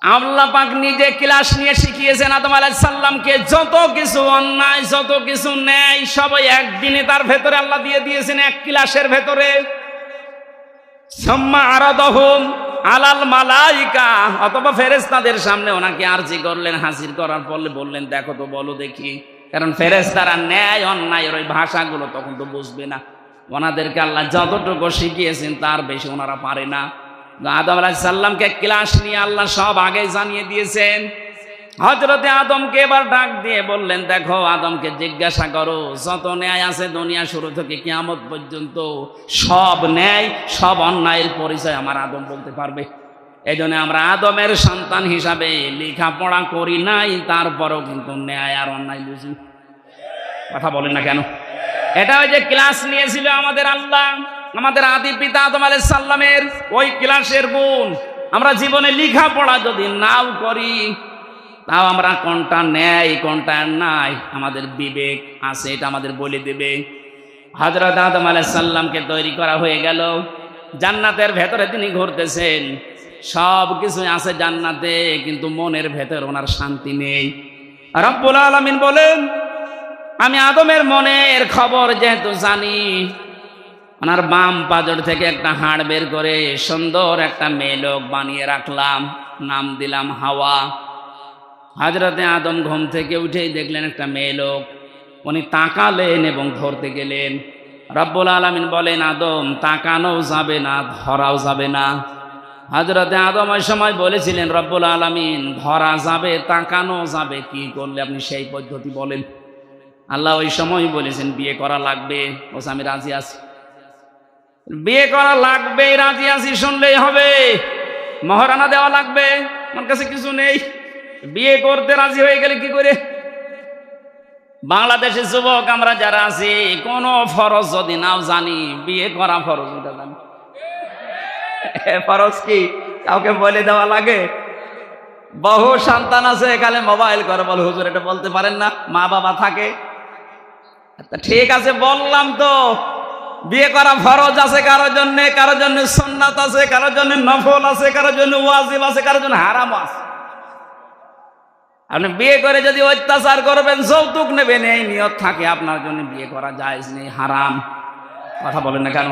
আল্লাহ পাক নিজে ক্লাস নিয়ে শিখিয়েছেন আদম আলাইহিস সালামকে, যত কিছু অন্যায়, যত কিছু ন্যায় সবই একদিনে তার ভেতরে আল্লাহ দিয়ে দিয়েছেন, এক ক্লাসের ভেতরে। সাম্মা আরাদাহুম আলাল মালাইকা, অথবা ফেরেশতাদের সামনে ওনাকে আরজি করলেন, হাজির করার পরে বললেন দেখো তো, বলো দেখি। কারণ ফেরেশতারা ন্যায় অন্যায়ের ওই ভাষাগুলো তখন তো বুঝবে না, ওনাদেরকে আল্লাহ যতটুকু শিখিয়েছেন তার বেশি ওনারা পারে না। আদম আলাইহিস সালামকে ক্লাস নিয়ে আল্লাহ সব আগে জানিয়ে দিয়েছেন। হযরতে আদমকে এবার ডাক দিয়ে বললেন দেখো, আদমকে জিজ্ঞাসা করো, যত ন্যায় আছে দুনিয়া শুরু থেকে কিয়ামত পর্যন্ত সব ন্যায়, সব অন্যায়ের পরিচয় আমার আদম বলতে পারবে। এই জন্য আমরা আদমের সন্তান হিসাবে লেখাপড়া করি নাই, তারপরেও কিন্তু ন্যায় আর অন্যায় বুঝি। কথা বলেন না কেন? এটা ওই যে ক্লাস নিয়েছিল আমাদের আল্লাহ, আমাদের আদি পিতা আদম আলাইহিস সালামের ওই ক্লাসের গুণ। আমরা জীবনে লেখাপড়া যদি নাও করি, তাও আমরা কোনটা ন্যায় কোনটা নাই আমাদের বিবেক আছে, এটা আমাদের বলে দেবে। হযরত আদম আলাইহিস সালামকে তৈরি করা হয়ে গেল, জান্নাতের ভেতরে তিনি ঘুরতেছেন, সব কিছু আছে জান্নাতে, কিন্তু মনের ভেতর ওনার শান্তি নেই। রব্বুল আলামিন বলেন আমি আদমের মনের খবর যেহেতু জানি, ওনার বাম পাজর থেকে একটা হাড় বের করে সুন্দর একটা মেয়ে লোক বানিয়ে রাখলাম, নাম দিলাম হাওয়া। হযরতে আদম ঘুম থেকে উঠেই দেখলেন একটা মেয়ে লোক, উনি তাকালেন এবং ধরতে গেলেন। রব্বুল আলামিন বলেন আদম তাকানোও যাবে না, ধরাও যাবে না। হযরতে আদম ওই সময় বলেছিলেন রব্বুল আলামিন ধরা যাবে, তাকানো যাবে, কি করলে আপনি সেই পদ্ধতি বলেন। আল্লাহ ওই সময় বলেছেন বিয়ে করা লাগবে, বলছে আমি রাজি আছি। বিয়ে করা লাগবে, রাজি আছি শুনলেই হবে, মহারানা দেওয়া লাগবে, আমার কাছে কিছু নেই। বিয়ে করতে রাজি হয়ে গেলে কি করে? বাংলাদেশের যুবক আমরা যারা আছি, কোন ফরজ যদি নাও জানি, বিয়ে করা ফরজ ওটা জানি। ফরজ কি কাউকে বলে দেওয়া লাগে? বহু সন্তান আছে এখানে মোবাইল করে বলে হুজুর এটা বলতে পারেন না, মা বাবা থাকে। ঠিক আছে বললাম তো, বিয়ে করা ফরজ আছে কারোর জন্য, কারোর জন্য সুন্নাত আছে, কারোর জন্য নফল আছে, কারোর জন্য ওয়াজিব আছে, কারোর জন্য হারাম আছে। আপনি বিয়ে করে যদি অত্যাচার করবেন, যৌতুক নেবেন, এই নিয়ত থাকে, আপনার জন্য বিয়ে করা জায়েজ নেই, হারাম। কথা বলেন না কেন?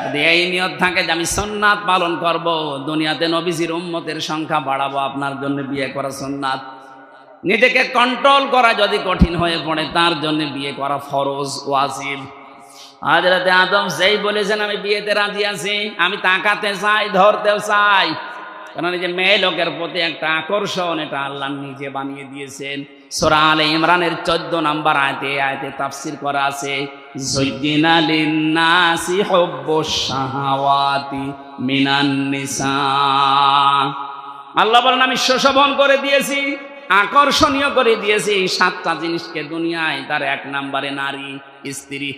যদি এই নিয়ত থাকে যে আমি সুন্নাত পালন করব, দুনিয়াতে নবীজির উম্মতের সংখ্যা বাড়াবো, আপনার জন্য বিয়ে করা সুন্নাত। নিজেকে কন্ট্রোল করা যদি কঠিন হয়ে পড়ে, তার জন্য বিয়ে করা ফরজ ওয়াজিব। হযরতে আদম যেই বলেছেন আমি বিয়েতে রাজি আছি, আমি তাকাতে চাই, ধরতেও চাই, কারণ এই যে মেয়ে লোকের প্রতি একটা আকর্ষণ, এটা আল্লাহ নিজে বানিয়ে দিয়েছেন। সূরা আলে ইমরানের 14 নম্বর আয়াতে তাফসীর করা আছে, যুজ্জিনা লিন-নাসি হুব্বুশ শাহাওয়াতি মিনান নিসা। আল্লাহ বলেন আমি সুশোভন করে দিয়েছি, আকর্ষণীয় করে দিয়েছি 7টা জিনিসকে দুনিয়ায়, তার 1 নম্বরে নারী, স্ত্রী।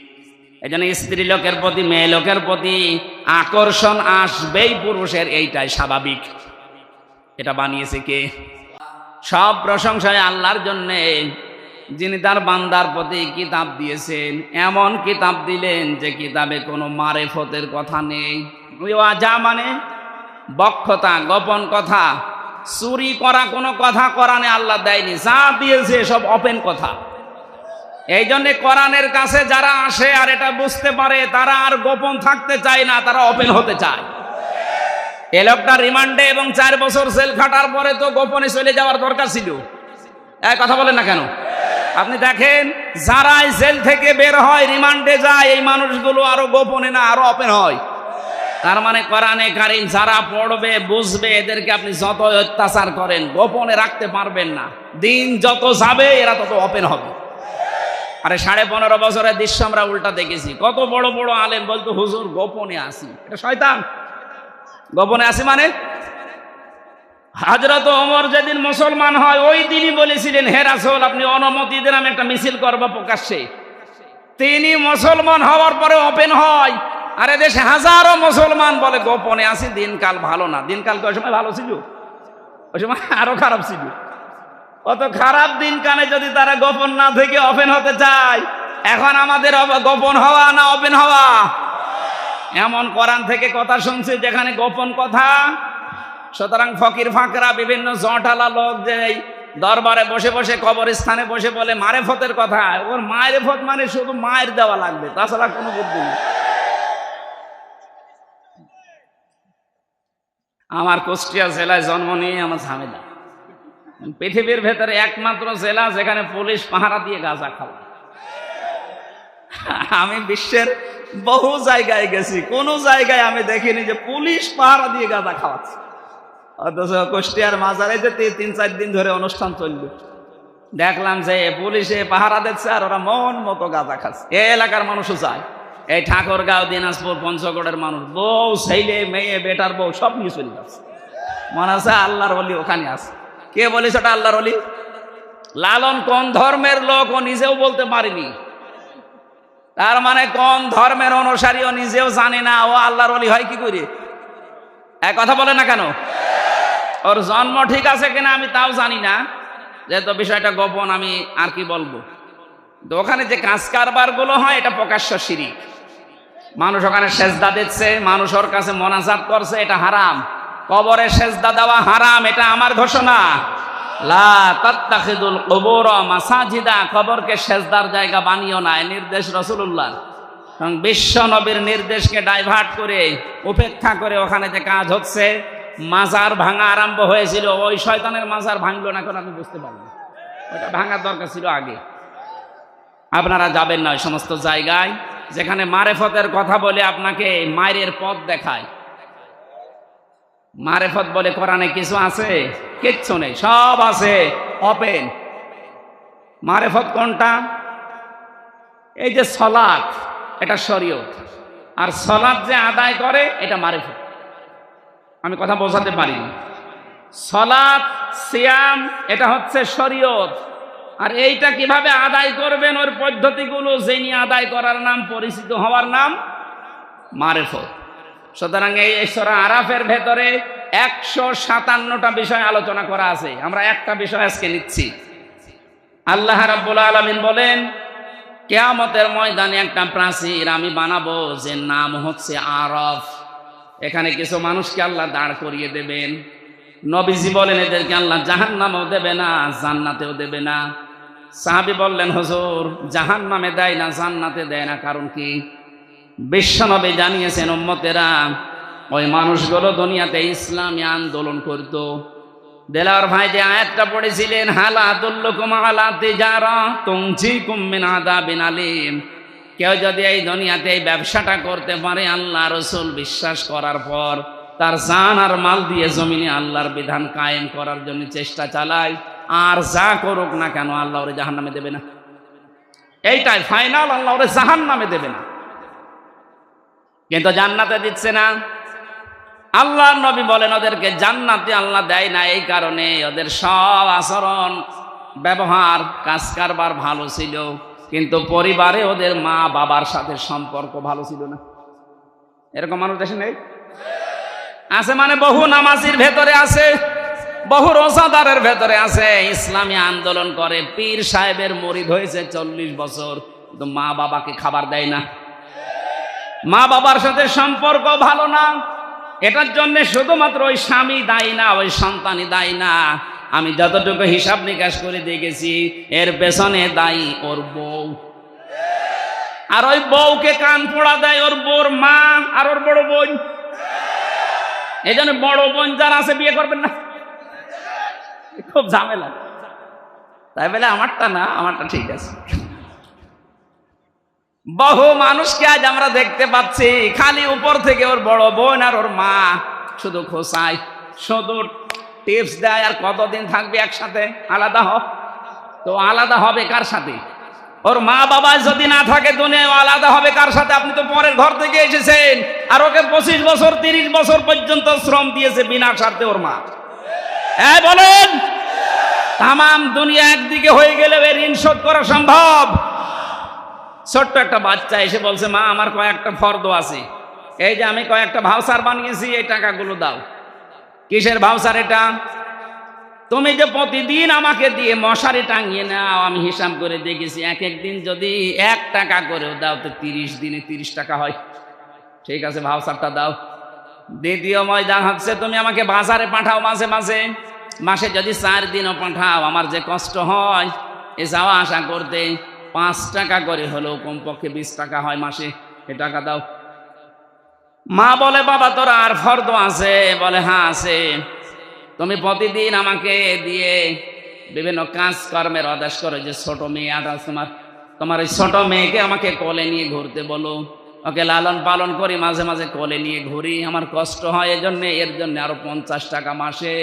এই জন্য স্ত্রী লোকের প্রতি, মেয়ে লোকের প্রতি আকর্ষণ আসবেই পুরুষের, এইটাই স্বাভাবিক। এটা বানিয়েছে কে? সব প্রশংসায় আল্লাহর জন্যে, যিনি তার বান্দার প্রতি কিতাব দিয়েছেন। এমন কিতাব দিলেন যে কিতাবে কোনো মারেফতের কথা নেই। ওয়াজা মানে বক্ষতা, গোপন কথা, চুরি করা কোনো কথা কোরআনে আল্লাহ দেয়নি। যা দিয়েছে সব ওপেন কথা। এই জন্য কোরআনের কাছে যারা আসে আর এটা বুঝতে পারে, তারা আর গোপন থাকতে চায় না, তারা ওপেন হতে চায়। এই লোকটা রিমান্ডে এবং 4 বছর জেল খাটার পরে তো গোপনে চলে যাওয়ার দরকার ছিল। কথা বলেন না কেন? আপনি দেখেন যারাই জেল থেকে বের হয়, রিমান্ডে যায়, এই মানুষগুলো আরো গোপনে না, আরো ওপেন হয়। তার মানে কোরআনে কারীম যারা পড়বে, বুঝবে, এদেরকে আপনি যত অত্যাচার করেন গোপনে রাখতে পারবেন না। দিন যত যাবে এরা তত ওপেন হবে। আরে 15.5 বছরের দৃশ্য আমরা উল্টা দেখেছি। কত বড় বড় আলেম বলতো হুজুর গোপনে আসি, এটা শয়তান। গোপনে আসি মানে? হযরত ওমর যেদিন মুসলমান হয়, ওই দিনই বলেছিলেন হে রাসূল আপনি অনুমতি দেন আমি একটা মিছিল করব প্রকাশ্যে। তিনি মুসলমান হওয়ার পরে ওপেন হয়। আরে দেশে হাজারো মুসলমান বলে গোপনে আসি, দিনকাল ভালো না। দিনকাল ওই সময় ভালো ছিল? ওই সময় আরো খারাপ ছিল। কত খারাপ দিনকালে যদি তারা গোপন না থেকে ওপেন হতে চায়। এখন আমাদের গোপন হওয়া না ওপেন হওয়া? এমন কোরআন থেকে কথা শুনছি যেখানে গোপন কথা সুতরাং ফকির ফাঁকরা বিভিন্ন জটালা লোক যে এই দরবারে বসে বসে কবরস্থানে বসে বলে মারেফতের কথা, ওর মারেফত মানে শুধু মায়ের দেওয়া লাগবে, তাছাড়া কোনো বুদ্ধি নেই। আমার কুষ্টিয়া জেলায় জন্ম নিয়ে আমার ঝামেলা। পৃথিবীর ভেতরে একমাত্র জেলা যেখানে পুলিশ পাহারা দিয়ে গাঁজা খাওয়া। আমি বিশ্বের বহু জায়গায় গেছি, কোন জায়গায় আমি দেখিনি যে পুলিশ পাহারা দিয়ে গাঁজা খাওয়াচ্ছে। অথচ কুষ্টিয়ার মাজারে যে 3-4 দিন ধরে অনুষ্ঠান চলবে, দেখলাম যে পুলিশে পাহারা দিচ্ছে আর ওরা মন মতো গাঁজা খাচ্ছে। এই এলাকার মানুষও চায়, এই ঠাকুরগাঁও, দিনাজপুর, পঞ্চগড়ের মানুষ বউ, ছেলে, মেয়ে, বেটার বউ সব নিয়ে চলে যাচ্ছে। মনে হচ্ছে আল্লাহর ওলি ওখানে আছে। কে বলিস ওটা আল্লাহর ওলি? লালন কোন ধর্মের লোক ও নিজেও বলতে পারেনি, তার মানে কোন ধর্মের অনুসারী ও নিজেও জানে না, ও আল্লাহর ওলি হয় কি করে? এক কথা বলে না কেন? ওর জন্ম ঠিক আছে কিনা আমি তাও জানি না, যেহেতু বিষয়টা গোপন আমি আর কি বলবো। তো ওখানে যে কাজ কারবার গুলো হয় এটা প্রকাশ্য শিরিক। মানুষ ওখানে সেজদা দিচ্ছে, মানুষ ওর কাছে মোনাজাত করছে, এটা হারাম। কবরে সেজদা দেওয়া হারাম, এটা আমার ঘোষণা। লা তাত্তাখিদুল কুবুর মাসাজিদা, কবরকে সেজদার জায়গা বানিও না, এই নির্দেশ রাসূলুল্লাহ। এবং বিশ্ব নবীর নির্দেশকে ডাইভার্ট করে, উপেক্ষা করে ওখানে যে কাজ হচ্ছে, মাজার ভাঙা আরম্ভ হয়েছিল, ওই শয়তানের মাজার ভাঙলো না কেন আমি বুঝতে পারলাম। ওটা ভাঙার দরকার ছিল আগে। আপনারা যাবেন না ওই সমস্ত জায়গায় যেখানে মারেফতের কথা বলে আপনাকে মায়ের পথ দেখায়। মারেফত বলে কোরআনে কিছু আছে? কিচ্ছু নেই, সব আছে ওপেন। মারেফত কোনটা? এই যে সালাত, এটা শরীয়ত, আর সালাত যে আদায় করে এটা মারেফত। আমি কথা বোঝাতে পারি। সালাত, সিয়াম এটা হচ্ছে শরীয়ত, আর এইটা কিভাবে আদায় করবেন ওর পদ্ধতিগুলো জেনে আদায় করার নাম, পরিচিত হওয়ার নাম মারেফত। সুতরাং এই সূরা আরাফের ভেতরে 157টা বিষয় আলোচনা করা আছে। আমরা একটা বিষয় আজকে নিচ্ছি। আল্লাহ রাব্বুল আলামিন বলেন, কিয়ামতের ময়দানে একটা প্রাচীর আমি বানাবো, যে নাম হচ্ছে আরাফ। এখানে কিছু মানুষকে আল্লাহ দাঁড় করিয়ে দেবেন। নবীজি বলেন এদেরকে আল্লাহ জাহান্নামেও দেবে না, জান্নাতেও দেবে না। সাহাবী বললেন, হুজুর জাহান্নামে দেয় না, জান্নাতে দেয় না, কারণ কি? বিশ্বনবী জানিয়েছেন উম্মতেরা ওই মানুষগুলো দুনিয়াতে ইসলামী আন্দোলন করত। দেলাওয়ার ভাই যে আয়াতটা পড়েছিলেন, হালা আদুল্লুকুম আলা তিজারা তুনজিকুম মিন আযাবিন আলীম, কেউ যদি এই দুনিয়াতে এই ব্যবসাটা করতে পারে, আল্লাহ রাসূল বিশ্বাস করার পর তার জান আর মাল দিয়ে জমিনে আল্লাহর বিধান কায়েম করার জন্য চেষ্টা চালায়, আর যা করুক না কেন আল্লাহ ওরে জাহান্নামে দেবে না। এইটাই ফাইনাল, আল্লাহ ওরে জাহান্নামে দেবে না, কিন্তু জান্নাতে দিচ্ছে না। আল্লাহর নবী বলেন ওদেরকে জান্নাতে আল্লাহ দেয় না এই কারণে ওদের সব আচরণ, ব্যবহার, কাজ কারবার ভালো ছিল, কিন্তু পরিবারে ওদের মা বাবার সাথে সম্পর্ক ভালো ছিল না। এরকম মানুষ দেশে নেই? আছে, মানে বহু নামাজির ভেতরে আছে, বহু রোজাদারের ভেতরে আছে, ইসলামী আন্দোলন করে, পীর সাহেবের মুরিদ হয়েছে 40 বছর, কিন্তু মা বাবাকে খাবার দেয় না, মা বাবার সাথে সম্পর্ক ভালো না। এটার জন্য শুধুমাত্র ওই স্বামী দায়ী না, ওই সন্তানই দায়ী না। আমি যতটুকু হিসাব নিকাশ করে দেখেছি, এর পেছনে দায়ী ওর বউ, আর ওই বউকে কান পোড়া দেয় ওর বউর মা আর ওর বড় বোন। এই জন্য বড় বোন যারা আছে বিয়ে করবেন না, খুব ঝামেলা। তাই বলে আমারটা না, আমারটা ঠিক আছে। বহু মানুষকে আজ আমরা দেখতে পাচ্ছি খালি উপর থেকে ওর বড় বোন আর ওর মা শুধু খোসায়, শুধু টিপস দেয়, আর কতদিন থাকবে একসাথে, আলাদা হ। তো আলাদা হবে কার সাথে? ওর মা বাবা যদি না থাকে দুনিয়ায়, আলাদা হবে কার সাথে? আপনি তো পরের ঘর থেকে এসেছেন, আর ওকে 25 বছর 30 বছর পর্যন্ত শ্রম দিয়েছে বিনা স্বার্থে ওর মা। হ্যাঁ বলেন, তামাম দুনিয়া একদিকে হয়ে গেলে এর ঋণ শোধ করা সম্ভব? ছোট্ট একটা বাচ্চা এসে বলছে, মা আমার কয়েকটা ফর্দ আছে, এই যে আমি কয়েকটা ভাউচার বানিয়েছি, এই টাকাগুলো দাও। কিসের ভাউচার এটা? তুমি যে প্রতিদিন আমাকে দিয়ে মশারি টাঙিয়ে নাও, আমি হিসাব করে দেখেছি, এক দিন যদি 1 টাকা করেও দাও তো 30 দিনে 30 টাকা হয়। ঠিক আছে, ভাউচারটা দাও। দ্বিতীয় ময়দান হচ্ছে তুমি আমাকে বাজারে পাঠাও মাঝে মাঝে, মাসে যদি 4 দিনও পাঠাও, আমার যে কষ্ট হয় এ যাওয়া আসা করতে, 5 টাকা করে হলেও কমপক্ষে 20 টাকা হয় মাসে, এ টাকা দাও। মা বলে বাবা তোর আর ফরদ আছে? বলে হ্যাঁ আছে। তুমি প্রতিদিন আমাকে দিয়ে বিভিন্ন কাজকর্মের আদেশ করো, যে ছোট মেয়ে আটা তোমার ওই ছোট মেয়েকে আমাকে কোলে নিয়ে ঘুরতে বলো, ওকে লালন পালন করি, মাঝে মাঝে কোলে নিয়ে ঘুরি, আমার কষ্ট হয় এর জন্য আরো 50 টাকা মাসে।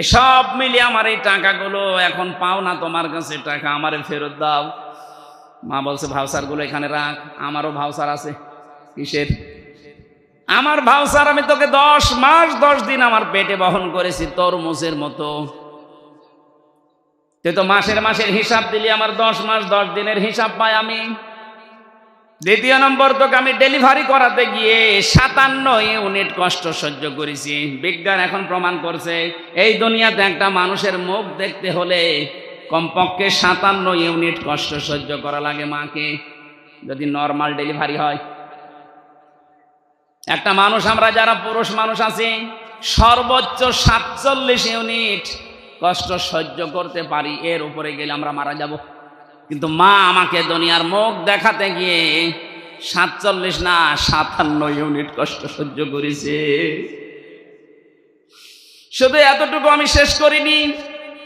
এসব মিলিয়ে আমার এই টাকাগুলো এখন পাও না তোমার কাছে, টাকা আমারে ফেরত দাও। মা বলছে ভাউচার গুলো এখানে রাখ, আমারও ভাউচার আছে। কিসের? আমার ভাউচার আমি তোকে 10 মাস 10 দিন আমার পেটে বহন করেছি তরমুজের মতো। তুই তো মাসের হিসাব দিলি, আমার 10 মাস 10 দিনের হিসাব পাই আমি। দ্বিতীয় নম্বর, তোকে আমি ডেলিভারি করাতে গিয়ে 57 ইউনিট কষ্ট সহ্য করেছি। বিজ্ঞান এখন প্রমাণ করছে এই দুনিয়াতে একটা মানুষের মুখ দেখতে হলে কমপক্ষে 57 ইউনিট কষ্ট সহ্য করা লাগে মাকে, যদি নর্মাল ডেলিভারি হয়। একটা মানুষ, আমরা যারা পুরুষ মানুষ আছি, সর্বোচ্চ 47 ইউনিট কষ্ট সহ্য করতে পারি, এর উপরে গেলে আমরা মারা যাব। কিন্তু মা আমাকে দুনিয়ার মুখ দেখাতে গিয়ে 47 না 57 ইউনিট কষ্ট সহ্য করেছে। শুধু এতটুকু আমি শেষ করিনি,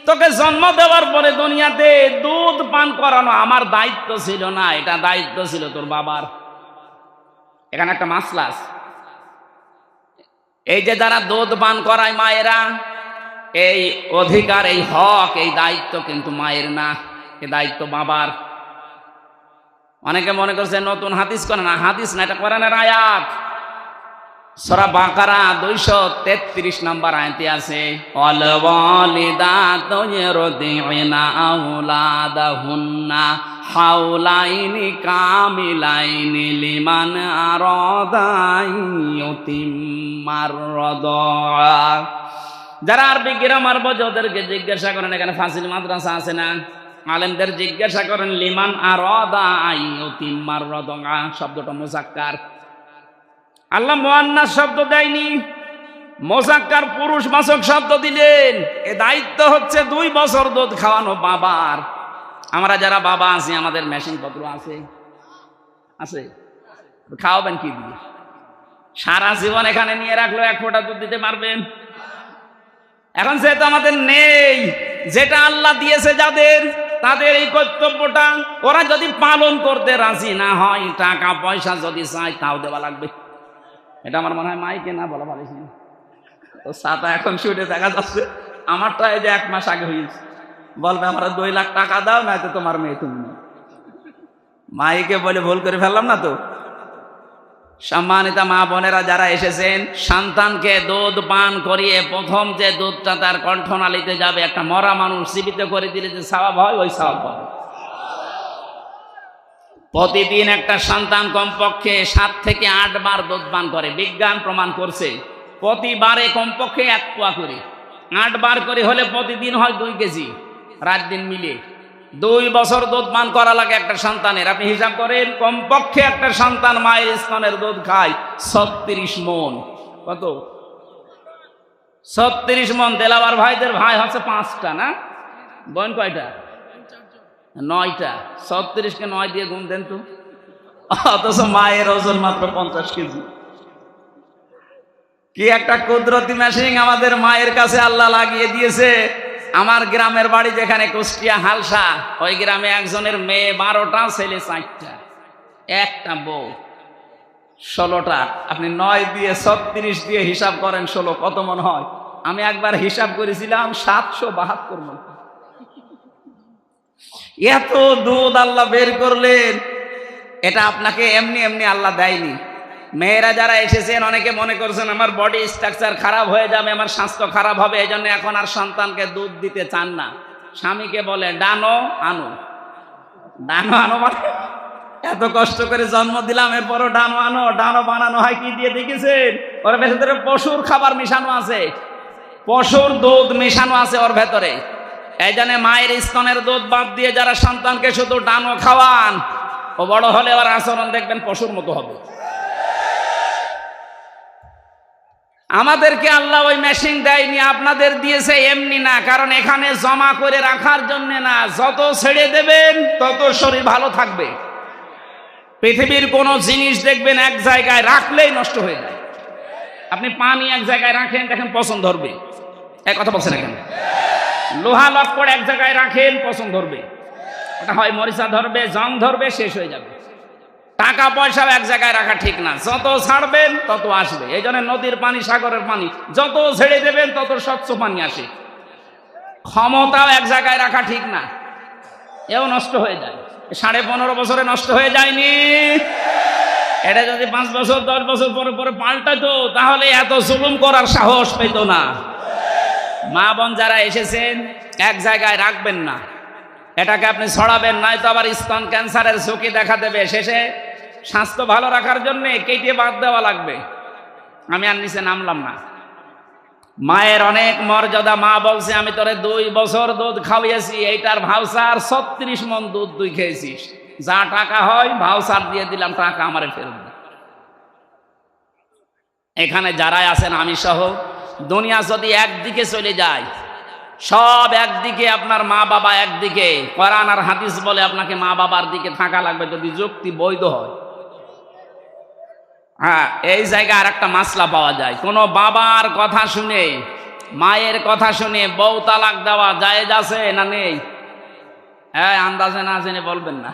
তোকে জন্ম দেওয়ার পরে দুনিয়াতে দুধ পান করানো আমার দায়িত্ব ছিল না, এটা দায়িত্ব ছিল তোর বাবার। এখানে একটা মাসলা আছে, এই যে যারা দুধ পান করায় মায়েরা, এই অধিকার, এই হক, এই দায়িত্ব কিন্তু মায়ের না, এই দায়িত্ব বাবার। অনেকে মনে করছে নতুন হাদিস করে, না হাদিস না, এটা কোরআনের আয়াত। সূরা বাকারা 233 নম্বর আয়াতে আছে, ওয়াল ওয়ালিদাতু ইরদি'না আওলাদাহুন্না হাওলাইনি কামিলাইনি লিমান আরাদা ইউতিম্মার রাদা। যারা আরবি গ্রামার বোঝে ওদেরকে জিজ্ঞাসা করেন, এখানে ফাজিল মাদ্রাসা আছে না, আলেমদের জিজ্ঞাসা করেন লিমান আরাদা ইউতিম্মার রাদা শব্দটা মুযাক্কার। আল্লাহ মুআন্নাস শব্দ দেয়নি, মুযাক্কার পুরুষবাচক শব্দ দিলেন। এ দায়িত্ব হচ্ছে 2 বছর দুধ খাওয়ানো বাবার। আমরা যারা বাবা আছি, আমাদের মেশিন পত্র আছে, খাওয়াবেন কি দিয়ে? সারা জীবন এখানে নিয়ে রাখলো 1 ফোঁটা দুধ দিতে পারবেন? এখন যেহেতু আমাদের নেই, যেটা আল্লাহ দিয়েছে যাদের, তাদের এই কর্তব্যটা ওরা যদি পালন করতে রাজি না হয়, টাকা পয়সা যদি চায় তাও দেওয়া লাগবে। এটা আমার মনে হয় মাইকে না বলা ভালো ছিল তো, সাতা এখন শুনে দেখা যাচ্ছে আমারটা এই যে 1 মাস আগে হয়েছে, বলবে আমরা 2 লাখ টাকা দাও, না তো তোমার মেয়ে তুমি না। মাইকে বলে ভুল করে ফেললাম না তো? সম্মানিতা মা বোনেরা যারা এসেছেন, সন্তানকে দুধ পান করিয়ে প্রথম যে দুধটা তার কণ্ঠনালীতে যাবে, একটা মরা মানুষ জীবিত করে দিলে যে সওয়াব হয়, ওই সওয়াব পাবে। প্রতিদিন একটা সন্তান কমপক্ষে 7 থেকে 8 বার দুধ পান করে, বিজ্ঞান প্রমাণ করছে। প্রতিবারে কমপক্ষে 1 পোয়া করে, 8 বার করে হলে প্রতিদিন হয় 2 কেজি, রাত দিন মিলে 2 বছর দুধ পান করা লাগে একটা সন্তানের। আপনি হিসাব করেন, কমপক্ষে একটা সন্তান মায়ের স্তনের দুধ খায় 36 মণ। কত? 36 মণ। দেলাবার ভাইদের ভাই হচ্ছে 5টা না, বোন কয়টা? 9টা। 36কে 9 দিয়ে গুণ দেন তো, অথচ মায়ের ওজন মাত্র 50 কেজি। কি একটা কুদরতি মেশিন আমাদের মায়ের কাছে আল্লাহ লাগিয়ে দিয়েছে। আমার গ্রামের বাড়ি যেখানে কুষ্টিয়া হালসা, ওই গ্রামে একজনের মেয়ে 12টা, ছেলে 4টা, একটা বউ 16টা। আপনি 9 দিয়ে 36 দিয়ে হিসাব করেন 16 কত মন হয়? আমি একবার হিসাব করেছিলাম 772 মন। এত দুধ আল্লাহ বের করলেন, এটা আপনাকে এমনি এমনি আল্লাহ দেয়নি। মেয়েরা যারা এসেছেন, অনেকে মনে করছেন আমার বডি স্ট্রাকচার খারাপ হয়ে যাবে, আমার স্বাস্থ্য খারাপ হবে, এই জন্য এখন আর সন্তানকে দুধ দিতে চান না। স্বামীকে বলে ডানো আনো, ডানো আনো। মানে এত কষ্ট করে জন্ম দিলাম, এরপরও ডানো আনো। ডানো বানানো হয় কি দিয়ে দেখেছেন? ওর ভেতরে পশুর খাবার মিশানো আছে, পশুর দুধ মিশানো আছে ওর ভেতরে। এই জন্য মায়ের স্তনের দুধ বাদ দিয়ে যারা সন্তানকে শুধু ডানো খাওয়ান, ও বড় হলে ওর আচরণ দেখবেন পশুর মতো হবে। আমাদেরকে আল্লাহ ওই মেশিন দেয়নি, আপনাদের দিয়েছে এমনি না, কারণ এখানে জমা করে রাখার জন্য না, যত ছেড়ে দেবেন তত শরীর ভালো থাকবে। পৃথিবীর কোন জিনিস দেখবেন এক জায়গায় রাখলেই নষ্ট হয়ে যায়। আপনি পানি এক জায়গায় রাখেন, দেখেন পছন্দ ধরবে, এক কথা বলছেন এখানে। লোহা লক্কড় এক জায়গায় রাখেন, পছন্দ ধরবে, ওটা হয় মরিচা ধরবে, জং ধরবে, শেষ হয়ে যাবে। টাকা পয়সাও এক জায়গায় রাখা ঠিক না, যত ছাড়বেন তত আসবে। এই জন্য নদীর পানি, সাগরের পানি যত ছেড়ে দেবেন তত স্বচ্ছ পানি আসে। ক্ষমতাও এক জায়গায় রাখা ঠিক না, এও নষ্ট হয়ে যায়। 15.5 বছরে নষ্ট হয়ে যায়নি? এটা যদি 5 বছর 10 বছর পরে পরে পাল্টাতো তাহলে এত জুলুম করার সাহস পেত না। মা বোন যারা এসেছেন, এক জায়গায় রাখবেন না, এটাকে আপনি ছড়াবেন, নয়তো আবার স্তন ক্যান্সারের ঝুঁকি দেখা দেবে। শেষে স্বাস্থ্য ভালো রাখার জন্য কেটে বাদ দেওয়া লাগবে। আমি আর নিচে নামলাম না। মায়ের অনেক মর্যাদা। মা বলছে, আমি তোরে 2 বছর দুধ খাওয়াইছি, এইটার ভাউচার 36 মণ দুধ তুই খেয়েছিস, যা টাকা হয় ভাউচার দিয়ে দিলাম, টাকা আমারে ফেরত দে। এখানে যারাই আছেন আমি সহ, দুনিয়া যদি একদিকে চলে যায়, সব একদিকে, আপনার মা বাবা একদিকে, কোরআন আর হাদিস বলে আপনাকে মা বাবার দিকে থাকা লাগবে, যদি যুক্তি বৈধ হয়। হ্যাঁ, এই জায়গায় আর একটা মাসলা পাওয়া যায়। কোন বাবার কথা শুনে, মায়ের কথা শুনে বউ তালাক দেওয়া জায়েজ আছে না নেই? হ্যাঁ, আন্দাজে না জেনে বলবেন না।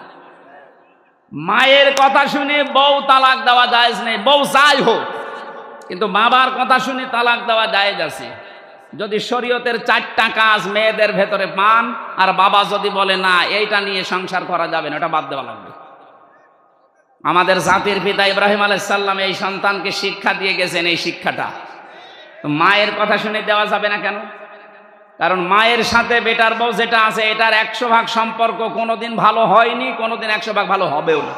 মায়ের কথা শুনে বউ তালাক দেওয়া জায়েজ নেই, বউ যাই হোক, কিন্তু বাবার কথা শুনে তালাক দেওয়া জায়েজ আছে। যদি শরীয়তের 4টা কাজ মেয়েদের ভেতরে পান, আর বাবা যদি বলে না এইটা নিয়ে সংসার করা যাবে না, ওটা বাদ দেওয়া লাগবে। আমাদের জাতির পিতা ইব্রাহিম আলাইহিস সালাম এই সন্তানকে শিক্ষা দিয়ে গেছেন, এই শিক্ষাটা মায়ের কথা শুনে দেওয়া যাবে না কেন? কারণ মায়ের সাথে বেটার বউ যেটা আছে, এটার 100 ভাগ সম্পর্ক কোনোদিন ভালো হয়নি, কোনোদিন 100 ভাগ ভালো হবেও না।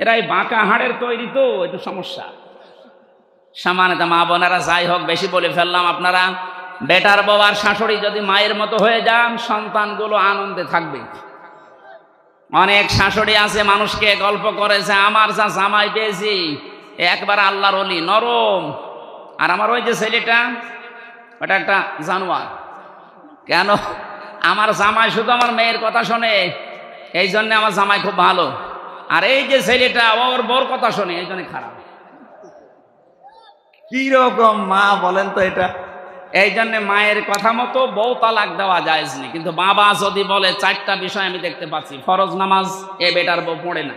এরাই বাঁকা হাড়ের তৈরি, তো একটু সমস্যা। সামান্য মা বোনেরা, যাই হোক, বেশি বলে ফেললাম। আপনারা বেটার বউ আর শাশুড়ি যদি মায়ের মতো হয়ে যান, সন্তানগুলো আনন্দে থাকবে। অনেক শাশুড়ি আছে মানুষকে গল্প করেছে, আমার যা জামাই পেয়েছি একবার আল্লাহর ওলি, নরম, আর আমার ওই যে ছেলেটা, ওটা একটা জানোয়ার। কেন? আমার জামাই শুধু আমার মেয়ের কথা শোনে, এই জন্য আমার জামাই খুব ভালো, আর এই যে ছেলেটা ওর বউর কথা শোনে, এই জন্য খারাপ। কিরকম মা বলেন তো এটা? এই জন্য মায়ের কথা মতো বউ তালাক দেওয়া জায়েজ নেই। কিন্তু বাবা যদি বলে, 4টা বিষয় আমি দেখতে পাচ্ছি, ফরজ নামাজ এ বেটার বউ পড়ে না,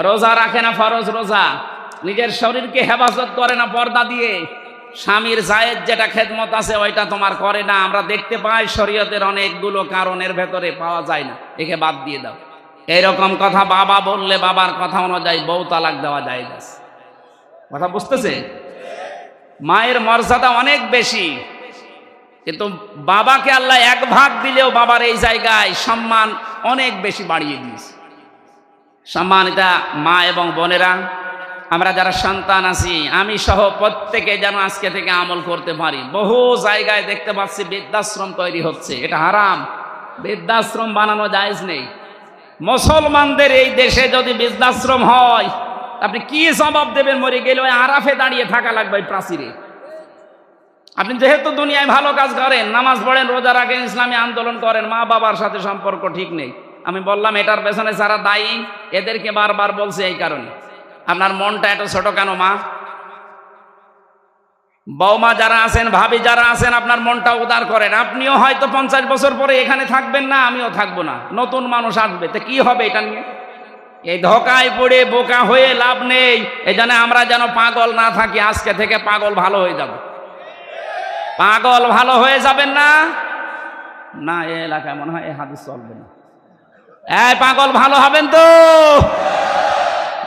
রোজা রাখে না ফরজ রোজা, নিজের শরীরকে হেফাজত করে না পর্দা দিয়ে, স্বামীর জায়েজ যেটা খেদমত আছে ওইটা তোমার করে না। আমরা দেখতে পাই শরীয়তের অনেকগুলো কারণের ভেতরে পাওয়া যায় না, একে বাদ দিয়ে দাও। এইরকম কথা বাবা বললে বাবার কথা অনুযায়ী বউ তালাক দেওয়া জায়েজ আছে। কথা বুঝতেছে? মায়ের মর্যাদা অনেক বেশি, কিন্তু বাবাকে আল্লাহ 1 ভাগ দিলেও বাবার এই জায়গায় সম্মান অনেক বেশি বাড়িয়ে দিয়েছে। সম্মানিতা মা এবং বোনেরা, আমরা যারা সন্তান আছি, আমি সহ প্রত্যেকে যেন আজকে থেকে আমল করতে পারি। বহু জায়গায় দেখতে পাচ্ছি বৃদ্ধাশ্রম তৈরি হচ্ছে, এটা হারাম। বৃদ্ধাশ্রম বানানো জায়েজ নেই। মুসলমানদের এই দেশে যদি বৃদ্ধাশ্রম হয়, আপনি কি জবাব দেবেন? মরে গেলে ওই আরাফে দাঁড়িয়ে থাকা লাগবে, ওই প্রাচীরে। আপনি যেহেতু দুনিয়ায় ভালো কাজ করেন, নামাজ পড়েন, রোজা রাখেন, ইসলামী আন্দোলন করেন, মা বাবার সাথে সম্পর্ক ঠিক নেই। আমি বললাম এটার পেছনে যারা দায়ী, এদেরকে বারবার বলছে এই কারণে। আপনার মনটা এত ছোট কেন মা? বৌমা যারা আছেন, ভাবি যারা আছেন, আপনার মনটা উদার করেন। আপনিও হয়তো 50 বছর পরে এখানে থাকবেন না, আমিও থাকবো না, নতুন মানুষ আসবে, তো কি হবে এটা নিয়ে? এই ধোকায় পড়ে বোকা হয়ে লাভ নেই। এই জন্য আমরা যেন পাগল না থাকি, আজকে থেকে পাগল ভালো হয়ে যাব। পাগল ভালো হয়ে যাবেন না? না, এই এলাকায় মনে হয় এই হাদিস চলবে না। এই পাগল ভালো হবেন তো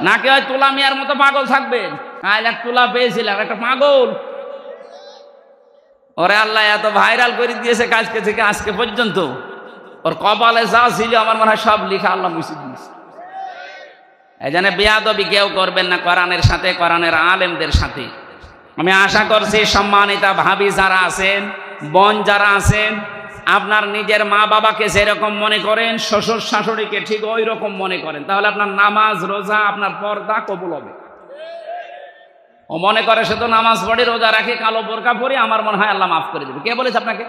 নাকি ওই তুলা মিয়ার মতো পাগল থাকবেন? আজ এক তুলা পেয়েছিলাম, একটা পাগল, ওরে আল্লাহ এত ভাইরাল করে দিয়েছে কাজকে থেকে আজকে পর্যন্ত। ওর কপালে যা ছিল আমার মনে হয় সব লিখা আল্লাহ মুছে দিয়েছে। এই জন্য বেয়াদবি কেউ করবেন না কোরআনের সাথে, কোরআনের আলেমদের সাথে। আমি আশা করছি সম্মানিতা ভাবি যারা আছেন, বোন যারা আছেন, আপনার নিজের মা বাবাকে যেরকম মনে করেন, শ্বশুর শাশুড়িকে ঠিক ওই রকম মনে করেন, তাহলে আপনার নামাজ রোজা, আপনার পর্দা কবুল হবে। ও মনে করে সে তো নামাজ পড়ে, রোজা রাখে, কালো বোরকা পরে, আমার মনে হয় আল্লাহ মাফ করে দেবে। কে বলেছে আপনাকে?